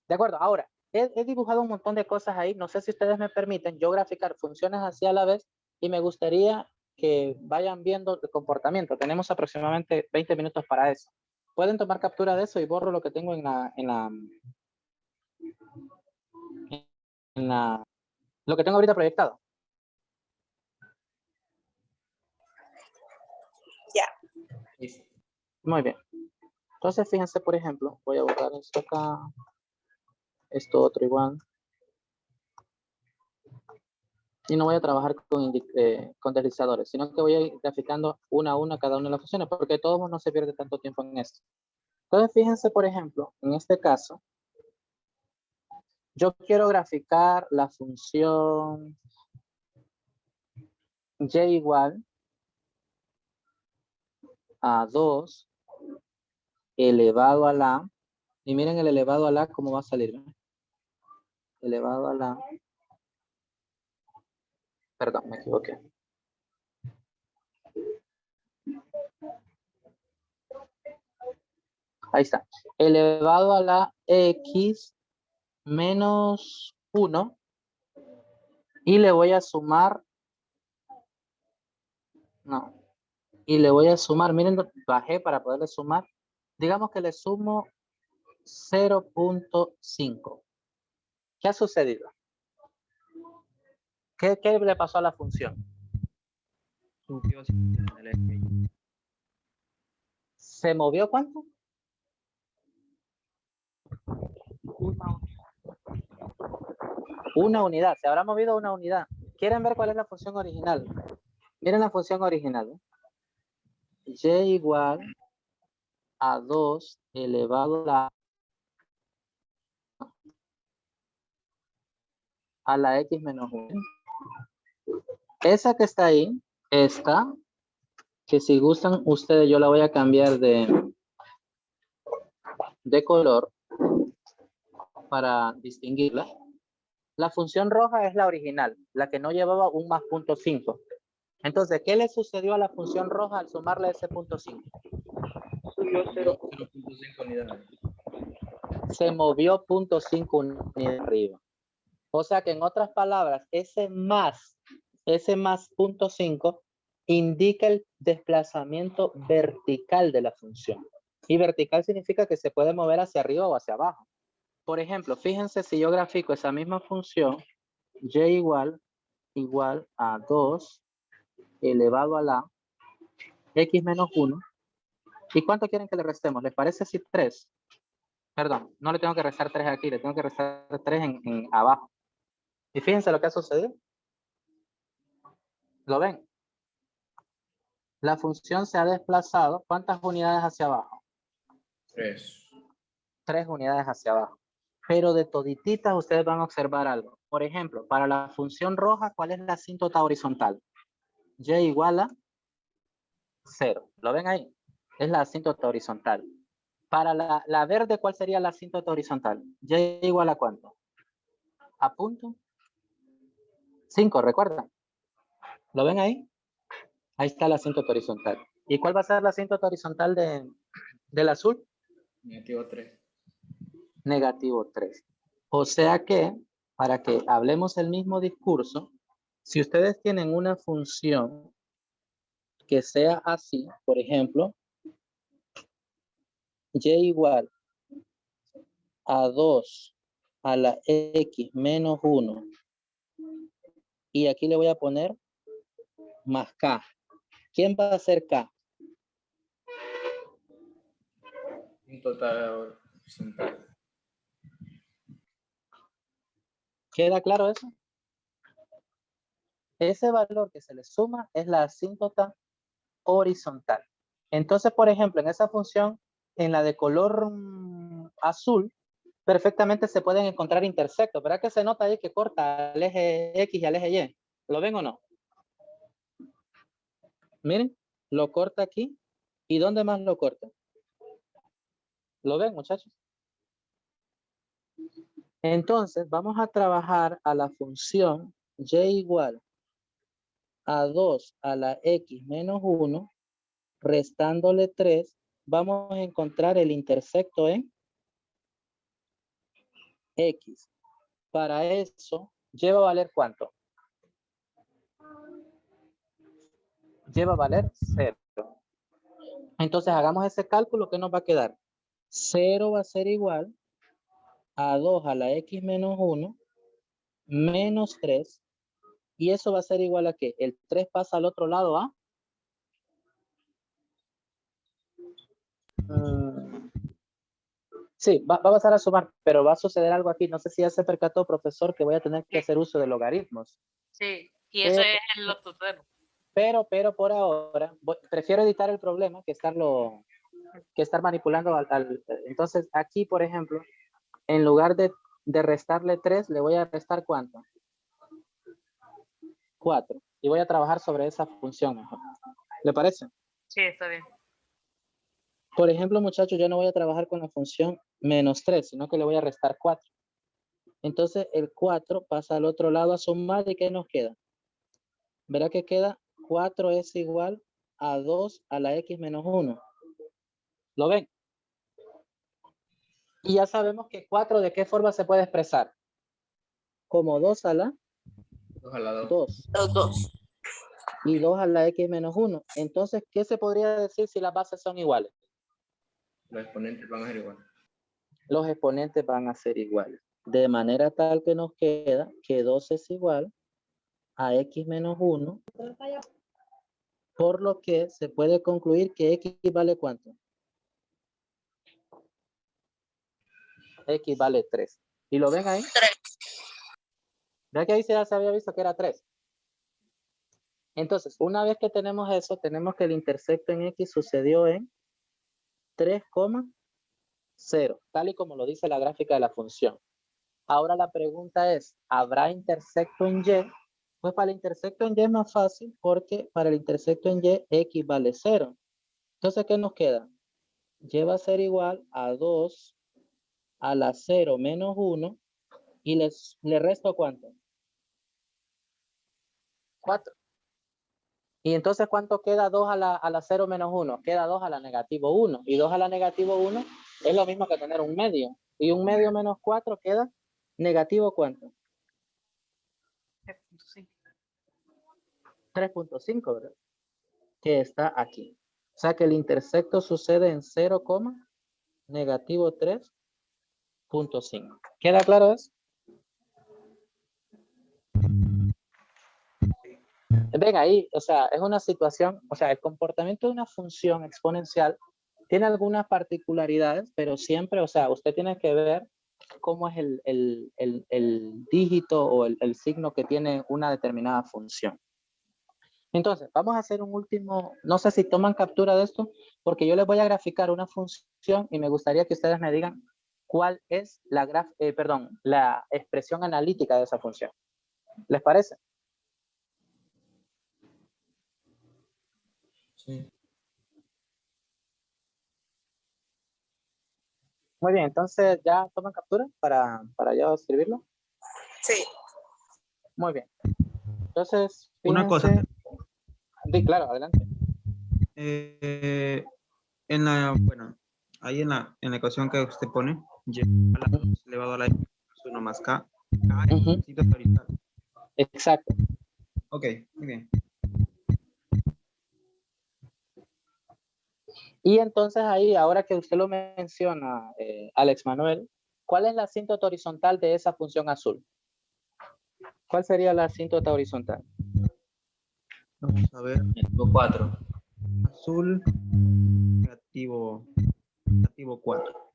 ¿De acuerdo? Ahora, he dibujado un montón de cosas ahí. No sé si ustedes me permiten yo graficar funciones así a la vez y me gustaría que vayan viendo el comportamiento. Tenemos aproximadamente 20 minutos para eso. Pueden tomar captura de eso y borro lo que tengo lo que tengo ahorita proyectado. Ya. Listo. Muy bien. Entonces, fíjense, por ejemplo, voy a borrar esto acá, esto otro igual. Y no voy a trabajar con deslizadores, sino que voy a ir graficando una a una cada una de las funciones, porque de todos modos no se pierde tanto tiempo en esto. Entonces, fíjense, por ejemplo, en este caso, yo quiero graficar la función y igual a 2 elevado a la, y miren el elevado a la cómo va a salir, ¿no? Elevado a la, perdón, me equivoqué. Ahí está. Elevado a la x menos 1 y le voy a sumar, no, y le voy a sumar, miren, bajé para poderle sumar, digamos que le sumo 0.5. ¿Qué ha sucedido? ¿Qué le pasó a la función? ¿Se movió cuánto? Una unidad, se habrá movido una unidad. ¿Quieren ver cuál es la función original? Miren la función original. Y igual a 2 elevado a la x menos 1. Esa que está ahí, esta, que si gustan ustedes, yo la voy a cambiar de color para distinguirla. La función roja es la original, la que no llevaba un más punto 5. Entonces, ¿qué le sucedió a la función roja al sumarle ese punto 5? Subió 0.5 unidades. Se movió 0.5 unidades arriba. O sea que en otras palabras, ese más 0.5 indica el desplazamiento vertical de la función. Y vertical significa que se puede mover hacia arriba o hacia abajo. Por ejemplo, fíjense si yo grafico esa misma función, y igual a 2 elevado a la x menos 1. ¿Y cuánto quieren que le restemos? ¿Les parece si 3? Perdón, no le tengo que restar 3 aquí, le tengo que restar 3 en abajo. Y fíjense lo que ha sucedido. ¿Lo ven? La función se ha desplazado. ¿Cuántas unidades hacia abajo? 3. 3 unidades hacia abajo. Pero de todititas ustedes van a observar algo. Por ejemplo, para la función roja, ¿cuál es la asíntota horizontal? Y igual a 0. ¿Lo ven ahí? Es la asíntota horizontal. Para la verde, ¿cuál sería la asíntota horizontal? Y igual a ¿cuánto? A punto 5, ¿recuerdan? ¿Lo ven ahí? Ahí está la asíntota horizontal. ¿Y cuál va a ser la asíntota horizontal del azul? Negativo 3. Negativo 3. O sea que, para que hablemos el mismo discurso, si ustedes tienen una función que sea así, por ejemplo, y igual a 2 a la X menos 1. Y aquí le voy a poner más K. ¿Quién va a ser K? Un total horizontal. ¿Queda claro eso? Ese valor que se le suma es la asíntota horizontal. Entonces, por ejemplo, en esa función, en la de color azul, perfectamente se pueden encontrar intersectos. ¿Verdad que se nota ahí que corta al eje X y al eje Y? ¿Lo ven o no? Miren, lo corta aquí. ¿Y dónde más lo corta? ¿Lo ven, muchachos? Entonces, vamos a trabajar a la función y igual a 2 a la X menos 1, restándole 3, vamos a encontrar el intersecto en X. Para eso, lleva a valer ¿cuánto? Lleva a valer 0. Entonces, hagamos ese cálculo, ¿qué nos va a quedar? 0 va a ser igual a 2 a la X menos 1 menos 3. ¿Y eso va a ser igual a qué? El 3 pasa al otro lado a... Sí, va a pasar a sumar, pero va a suceder algo aquí. No sé si ya se percató, profesor, que voy a tener que hacer uso de logaritmos. Sí, y eso es lo tutero. Pero por ahora, prefiero editar el problema que estar manipulando entonces, aquí, por ejemplo, en lugar de restarle 3, le voy a restar ¿cuánto? 4. Y voy a trabajar sobre esa función mejor. ¿Le parece? Sí, está bien. Por ejemplo, muchachos, yo no voy a trabajar con la función menos 3, sino que le voy a restar 4. Entonces, el 4 pasa al otro lado a sumar, ¿y qué nos queda? Verá que queda 4 es igual a 2 a la X menos 1. ¿Lo ven? Y ya sabemos que 4 ¿de qué forma se puede expresar? Como 2 a la 2 a la 2. 2. Los dos. Y 2 a la X menos 1. Entonces, ¿qué se podría decir si las bases son iguales? Los exponentes van a ser igual. Los exponentes van a ser iguales. De manera tal que nos queda que 2 es igual a X menos 1. Por lo que se puede concluir que X vale ¿cuánto? X vale 3. ¿Y lo ven ahí? 3. ¿Verdad que ahí se había visto que era 3? Entonces, una vez que tenemos eso, tenemos que el intersecto en X sucedió en 3,0, tal y como lo dice la gráfica de la función. Ahora la pregunta es, ¿habrá intersecto en Y? Pues para el intersecto en Y es más fácil porque para el intersecto en Y, X vale 0. Entonces, ¿qué nos queda? Y va a ser igual a 2 a la 0 menos 1 y le resto ¿cuánto? 4. Y entonces, ¿cuánto queda 2 a la 0 menos 1? Queda 2 a la negativo 1. Y 2 a la negativo 1 es lo mismo que tener un medio. Y un medio menos 4 queda negativo ¿cuánto? 3.5, ¿verdad? Que está aquí. O sea que el intersecto sucede en 0, negativo 3.5. ¿Queda claro eso? Ven ahí, o sea, es una situación, o sea, el comportamiento de una función exponencial tiene algunas particularidades, pero siempre, o sea, usted tiene que ver cómo es el dígito o el signo que tiene una determinada función. Entonces, vamos a hacer un último, no sé si toman captura de esto, porque yo les voy a graficar una función y me gustaría que ustedes me digan cuál es la expresión analítica de esa función. ¿Les parece? Sí. Muy bien, entonces ya toman captura para ya escribirlo. Sí. Muy bien. Entonces, Una cosa. fíjense. Sí, claro, adelante. Bueno, ahí en la ecuación que usted pone, y elevado a la x más 1 más k, k es asíntota horizontal. Exacto. Ok, muy bien. Y entonces ahí, ahora que usted lo menciona, Alex Manuel, ¿Cuál es la asíntota horizontal de esa función azul? ¿Cuál sería la asíntota horizontal? Vamos a ver. Negativo 4. Azul, negativo 4.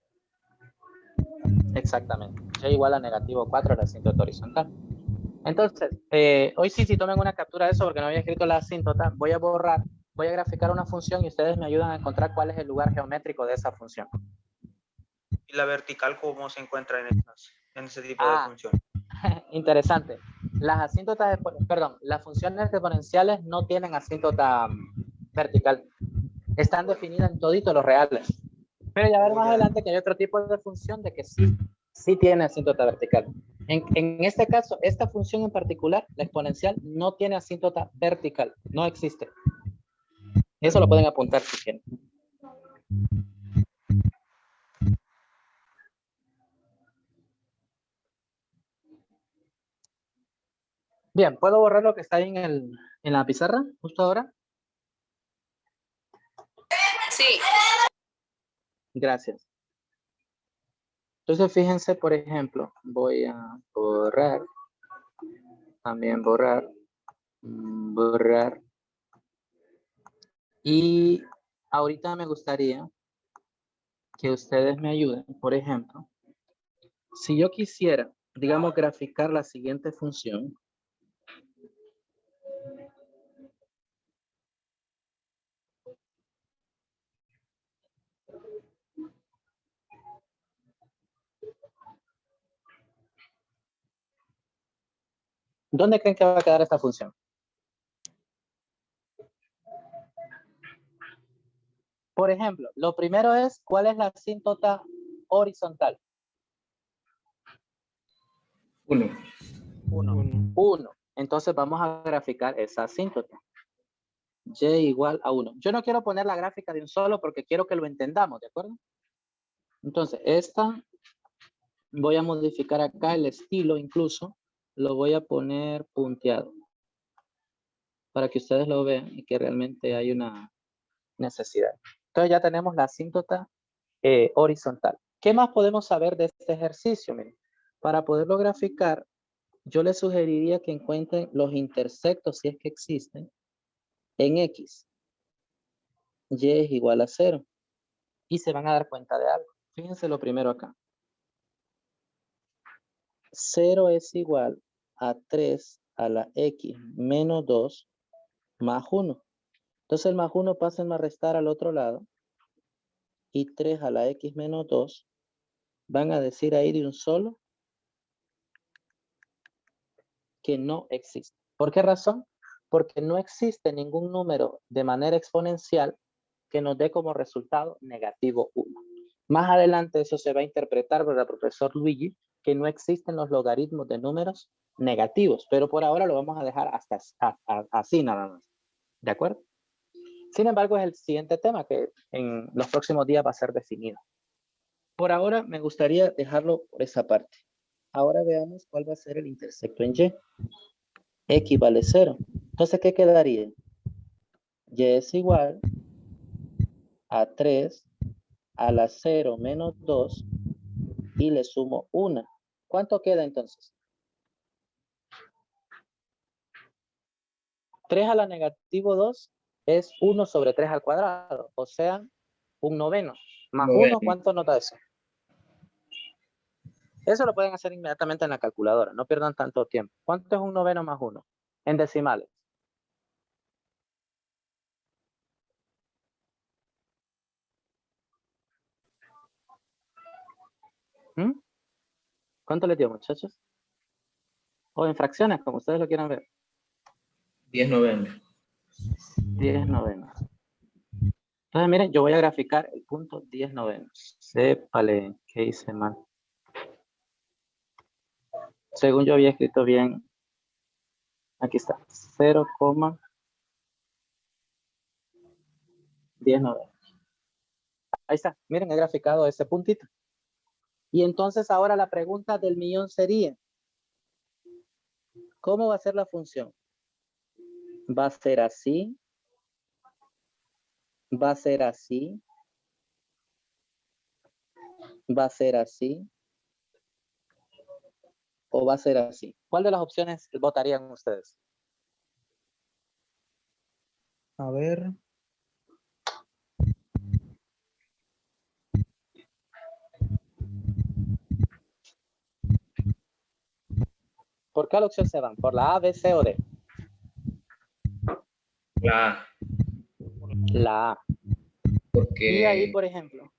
Exactamente. Y igual a negativo 4 la asíntota horizontal. Entonces, hoy sí tomen una captura de eso porque no había escrito la asíntota. Voy a borrar, voy a graficar una función y ustedes me ayudan a encontrar cuál es el lugar geométrico de esa función. ¿Y la vertical cómo se encuentra en ese tipo de función? Interesante. Las asíntotas, perdón, las funciones exponenciales no tienen asíntota vertical. Están definidas en todito los reales. Pero ya ver más adelante que hay otro tipo de función de que sí tiene asíntota vertical. En este caso, esta función en particular, la exponencial, no tiene asíntota vertical. No existe. Eso lo pueden apuntar si quieren. Bien, ¿puedo borrar lo que está ahí en la pizarra justo ahora? Sí. Gracias. Entonces, fíjense, por ejemplo, voy a borrar, también borrar, borrar. Y ahorita me gustaría que ustedes me ayuden, por ejemplo, si yo quisiera, digamos, graficar la siguiente función. ¿Dónde creen que va a quedar esta función? Por ejemplo, lo primero es, ¿cuál es la asíntota horizontal? 1. 1. Entonces vamos a graficar esa asíntota. Y igual a 1. Yo no quiero poner la gráfica de un solo porque quiero que lo entendamos, ¿de acuerdo? Entonces, esta, voy a modificar acá el estilo incluso, lo voy a poner punteado. Para que ustedes lo vean y que realmente hay una necesidad. Entonces ya tenemos la asíntota horizontal. ¿Qué más podemos saber de este ejercicio? Miren, para poderlo graficar, yo les sugeriría que encuentren los intersectos, si es que existen, en X. Y es igual a 0. Y se van a dar cuenta de algo. Fíjense lo primero acá. 0 es igual a 3 a la X menos 2 más 1. Entonces el más 1 pasen a restar al otro lado. Y 3 a la X menos 2 van a decir ahí de un solo que no existe. ¿Por qué razón? Porque no existe ningún número de manera exponencial que nos dé como resultado negativo 1. Más adelante eso se va a interpretar por el profesor Luigi, que no existen los logaritmos de números negativos, pero por ahora lo vamos a dejar hasta así nada más. ¿De acuerdo? Sin embargo, es el siguiente tema que en los próximos días va a ser definido. Por ahora me gustaría dejarlo por esa parte. Ahora veamos cuál va a ser el intersecto en Y. X vale 0. Entonces, ¿qué quedaría? Y es igual a 3 a la 0 menos 2 y le sumo 1. ¿Cuánto queda entonces? 3 a la negativo 2 es 1 sobre 3 al cuadrado, o sea, un noveno. Más 1, ¿cuánto nos da eso? Eso lo pueden hacer inmediatamente en la calculadora, no pierdan tanto tiempo. ¿Cuánto es un noveno más 1? En decimales. ¿Cuánto les dio, muchachos? O en fracciones, como ustedes lo quieran ver. 10 novenos. 10 novenos. Entonces, miren, yo voy a graficar el punto 10 novenos. Sépale, ¿qué hice mal? Según yo había escrito bien, aquí está, 0,10 novenos. Ahí está, miren, he graficado ese puntito. Y entonces ahora la pregunta del millón sería, ¿cómo va a ser la función? ¿Va a ser así? ¿Va a ser así? ¿Va a ser así? ¿O va a ser así? ¿Cuál de las opciones votarían ustedes? A ver. ¿Por qué opción se van? ¿Por la A, B, C o D? La A, La A. Y ahí, porque por ejemplo.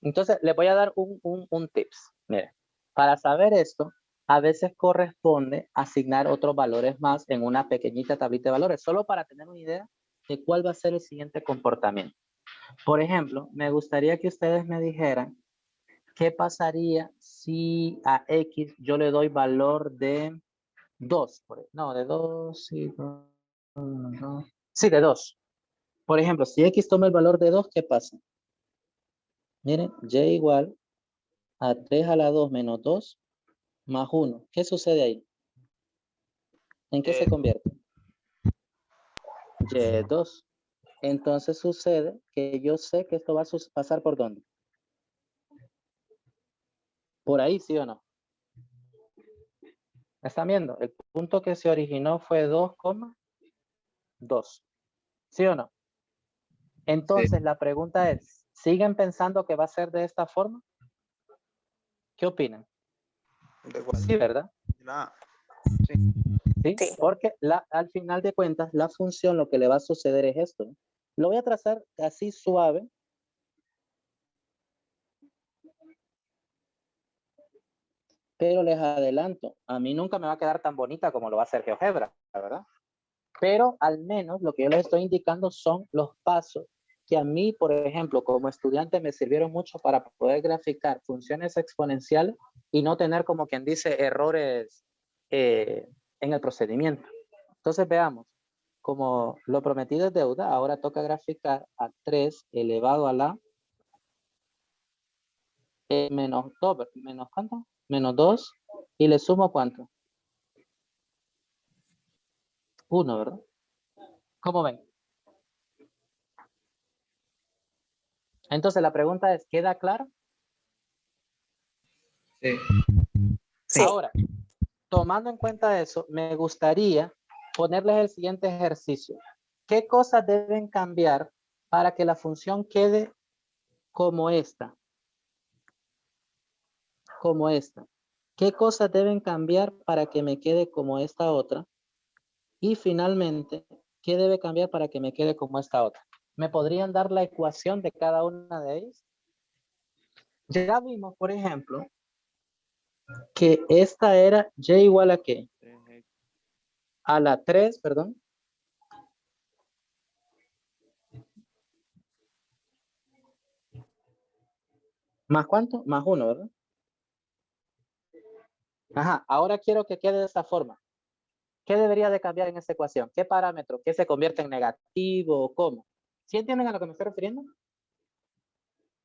Entonces, les voy a dar un tips. Mire, para saber esto, a veces corresponde asignar otros valores más en una pequeñita tablita de valores, solo para tener una idea de cuál va a ser el siguiente comportamiento. Por ejemplo, me gustaría que ustedes me dijeran qué pasaría si a X yo le doy valor de 2. No, de 2, sí, no. Sí, de 2. Por ejemplo, si X toma el valor de 2, ¿qué pasa? Miren, Y igual a 3 a la 2 menos 2 más 1. ¿Qué sucede ahí? ¿En qué se convierte? Y2. Entonces sucede que yo sé que esto va a pasar por dónde. Por ahí, ¿sí o no? ¿Están viendo? El punto que se originó fue 2,2. ¿Sí o no? Entonces la pregunta es, ¿siguen pensando que va a ser de esta forma? ¿Qué opinan? Sí, ¿verdad? ¿Sí? Sí. Porque al final de cuentas, la función lo que le va a suceder es esto. Lo voy a trazar así suave. Pero les adelanto, a mí nunca me va a quedar tan bonita como lo va a hacer GeoGebra, ¿verdad? Pero al menos lo que yo les estoy indicando son los pasos que a mí, por ejemplo, como estudiante me sirvieron mucho para poder graficar funciones exponenciales y no tener, como quien dice, errores en el procedimiento. Entonces veamos, como lo prometido es deuda, ahora toca graficar a 3 elevado a la menos 2, ¿menos cuánto? Menos 2, y le sumo ¿cuánto? 1, ¿verdad? ¿Cómo ven? Entonces la pregunta es, ¿queda claro? sí. Sí. Ahora, tomando en cuenta eso, me gustaría ponerles el siguiente ejercicio. ¿Qué cosas deben cambiar para que la función quede como esta? Como esta. ¿Qué cosas deben cambiar para que me quede como esta otra? Y finalmente, ¿qué debe cambiar para que me quede como esta otra? ¿Me podrían dar la ecuación de cada una de ellas? Ya vimos, por ejemplo, que esta era y igual a ¿qué? A la 3, perdón. ¿Más cuánto? Más 1, ¿verdad? Ajá, ahora quiero que quede de esta forma. ¿Qué debería de cambiar en esta ecuación? ¿Qué parámetro? ¿Qué se convierte en negativo o cómo? ¿Sí entienden a lo que me estoy refiriendo?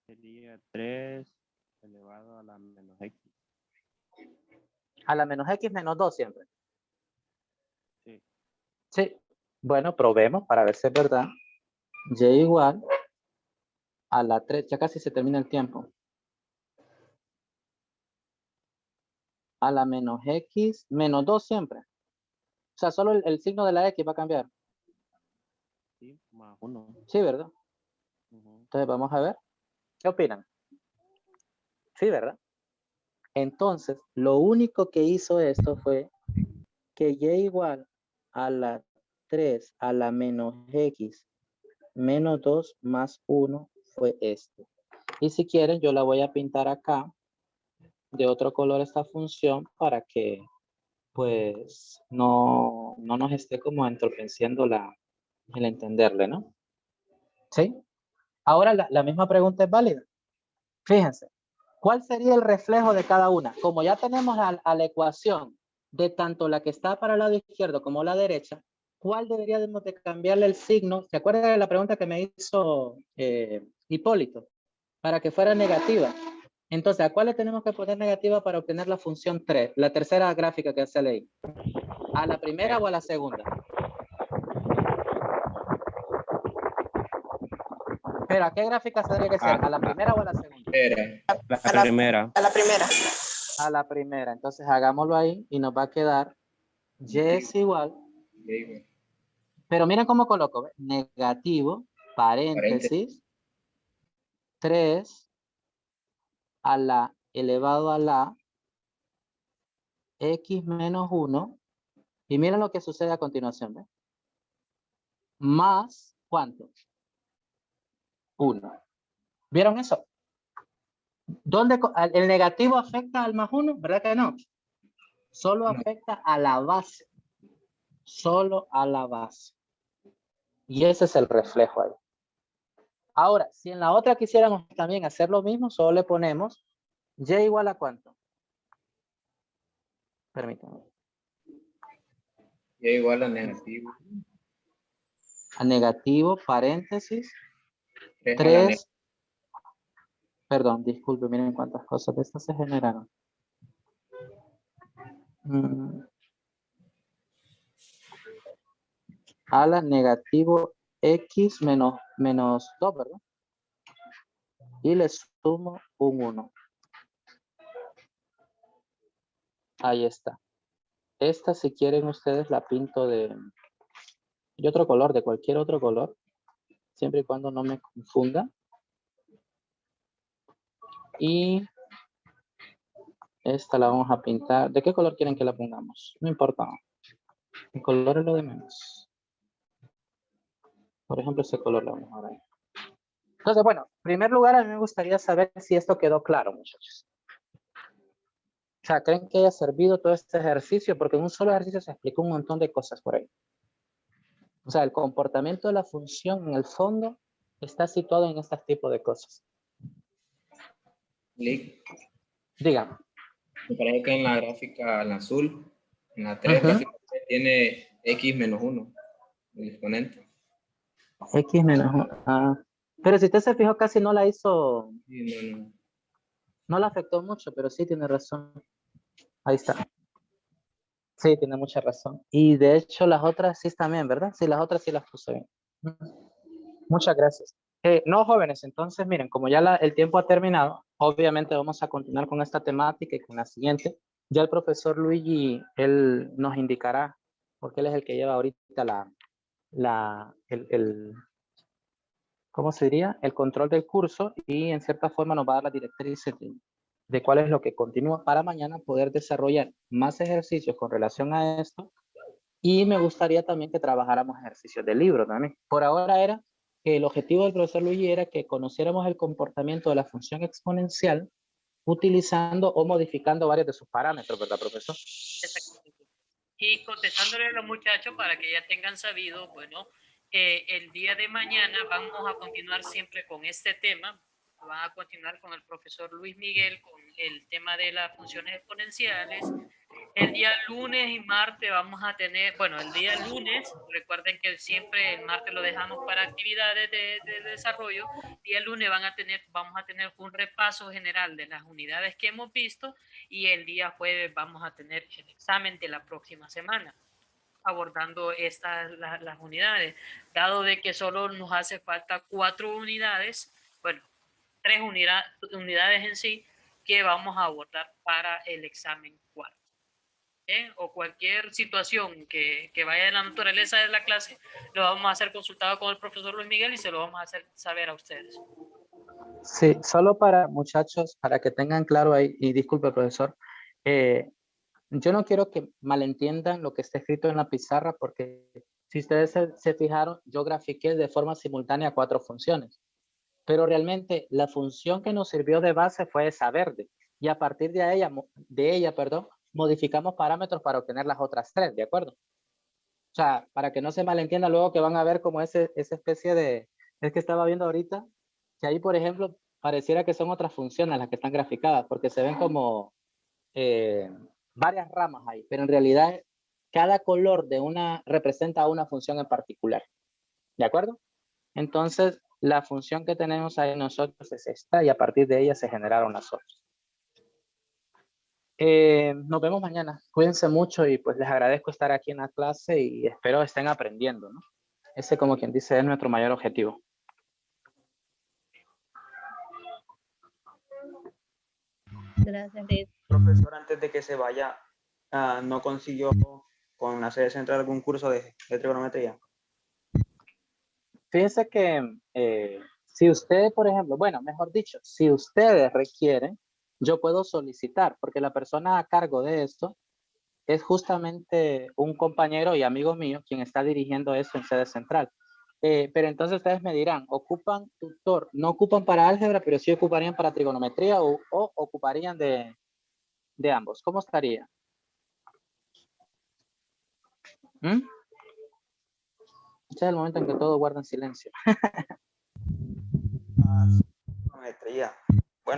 Sería 3 elevado a la menos X. A la menos X menos 2 siempre. Sí. Sí. Bueno, probemos para ver si es verdad. Y igual a la 3, ya casi se termina el tiempo. A la menos X menos 2 siempre. O sea, solo el signo de la X va a cambiar. Sí, más 1. Sí, ¿verdad? Entonces vamos a ver. ¿Qué opinan? Sí, ¿verdad? Entonces, lo único que hizo esto fue que y igual a la 3 a la menos X menos 2 más 1 fue esto. Y si quieren, yo la voy a pintar acá de otro color esta función para que pues no nos esté como entorpeciendo el entenderle, ¿no? ¿Sí? Ahora la misma pregunta es válida. Fíjense, ¿cuál sería el reflejo de cada una? Como ya tenemos a la ecuación de tanto la que está para el lado izquierdo como la derecha, ¿cuál deberíamos de cambiarle el signo? ¿Se acuerdan de la pregunta que me hizo Hipólito? Para que fuera negativa. Entonces, ¿a cuál le tenemos que poner negativa para obtener la función 3? La tercera gráfica que se leí. ¿A la primera o a la segunda? Pero ¿a qué gráfica tendría que ser? ¿A la primera o a la segunda? Era. La A la- primera. A la primera. A la primera. Entonces hagámoslo ahí y nos va a quedar y es igual. Y igual. Pero miren cómo coloco. ¿Ve? Negativo, paréntesis, 3 a la elevado a la x menos 1. Y miren lo que sucede a continuación. ¿Ve? Más, ¿cuánto? 1. ¿Vieron eso? ¿Dónde el negativo afecta al más 1? ¿Verdad que no? Solo No. afecta a la base. Solo a la base. Y ese es el reflejo ahí. Ahora, si en la otra quisiéramos también hacer lo mismo, solo le ponemos y igual a ¿cuánto? Permítanme. Y igual a negativo. A negativo, paréntesis, 3 a la 3. Perdón, disculpe, miren cuántas cosas de estas se generaron. A la negativo x menos 2, ¿verdad? Y le sumo un 1. Ahí está. Esta, si quieren ustedes, la pinto de otro color, de cualquier otro color, siempre y cuando no me confunda. Y esta la vamos a pintar. ¿De qué color quieren que la pongamos? No importa. El color es lo de menos. Por ejemplo, ese color lo vamos a ver. Entonces, bueno, en primer lugar, a mí me gustaría saber si esto quedó claro, muchachos. O sea, ¿creen que haya servido todo este ejercicio? Porque en un solo ejercicio se explicó un montón de cosas por ahí. O sea, el comportamiento de la función en el fondo está situado en este tipo de cosas. Lick. Díganme. Me parece que en la gráfica, en la azul, en la 3, Ujú. gráfica tiene x menos 1, el exponente. X menos 1. Pero si usted se fijó, casi no la hizo, Y no. no la afectó mucho, pero sí tiene razón. Ahí está. Sí, tiene mucha razón. Y de hecho las otras sí también, ¿verdad? Sí, las otras sí las puse bien. Muchas gracias. No, jóvenes, entonces miren, como ya el tiempo ha terminado, obviamente vamos a continuar con esta temática y con la siguiente. Ya el profesor Luigi, él nos indicará, porque él es el que lleva ahorita ¿cómo se diría? El control del curso y en cierta forma nos va a dar las directrices de cuál es lo que continúa para mañana poder desarrollar más ejercicios con relación a esto. Y me gustaría también que trabajáramos ejercicios de libro también. Por ahora era que el objetivo del profesor Luigi era que conociéramos el comportamiento de la función exponencial utilizando o modificando varios de sus parámetros, ¿verdad, profesor? Exactamente. Y contestándole a los muchachos para que ya tengan sabido, bueno, el día de mañana vamos a continuar siempre con este tema. Van a continuar con el profesor Luis Miguel con el tema de las funciones exponenciales. El día lunes y martes vamos a tener, bueno, el día lunes, recuerden que siempre el martes lo dejamos para actividades de desarrollo, y el lunes vamos a tener un repaso general de las unidades que hemos visto, y el día jueves vamos a tener el examen de la próxima semana, abordando las unidades, dado de que solo nos hace falta 4 unidades, bueno, 3 unidades en sí, que vamos a abordar para el examen cuarto. O cualquier situación que vaya en la naturaleza de la clase, lo vamos a hacer consultado con el profesor Luis Miguel y se lo vamos a hacer saber a ustedes. Sí, solo para muchachos, para que tengan claro ahí, y disculpe, profesor, yo no quiero que malentiendan lo que está escrito en la pizarra, porque si ustedes se fijaron, yo grafiqué de forma simultánea 4 funciones, pero realmente la función que nos sirvió de base fue esa verde, y a partir de ella, modificamos parámetros para obtener las otras 3, ¿de acuerdo? O sea, para que no se malentienda luego que van a ver como esa especie de, es que estaba viendo ahorita, que ahí, por ejemplo, pareciera que son otras funciones las que están graficadas, porque se ven como varias ramas ahí, pero en realidad cada color de una representa una función en particular, ¿de acuerdo? Entonces, la función que tenemos ahí nosotros es esta, y a partir de ella se generaron las otras. Nos vemos mañana. Cuídense mucho y pues les agradezco estar aquí en la clase y espero estén aprendiendo, ¿no? Ese, como quien dice, es nuestro mayor objetivo. Gracias, Liz. Profesor, antes de que se vaya, no consiguió con la sede central algún curso de trigonometría. Fíjense que si ustedes, por ejemplo, bueno, mejor dicho, si ustedes requieren, yo puedo solicitar, porque la persona a cargo de esto es justamente un compañero y amigo mío quien está dirigiendo eso en sede central. Pero entonces ustedes me dirán, ¿ocupan tutor? No ocupan para álgebra, pero sí ocuparían para trigonometría o ocuparían de ambos. ¿Cómo estaría? ¿Mm? Este es el momento en que todos guardan silencio. Trigonometría.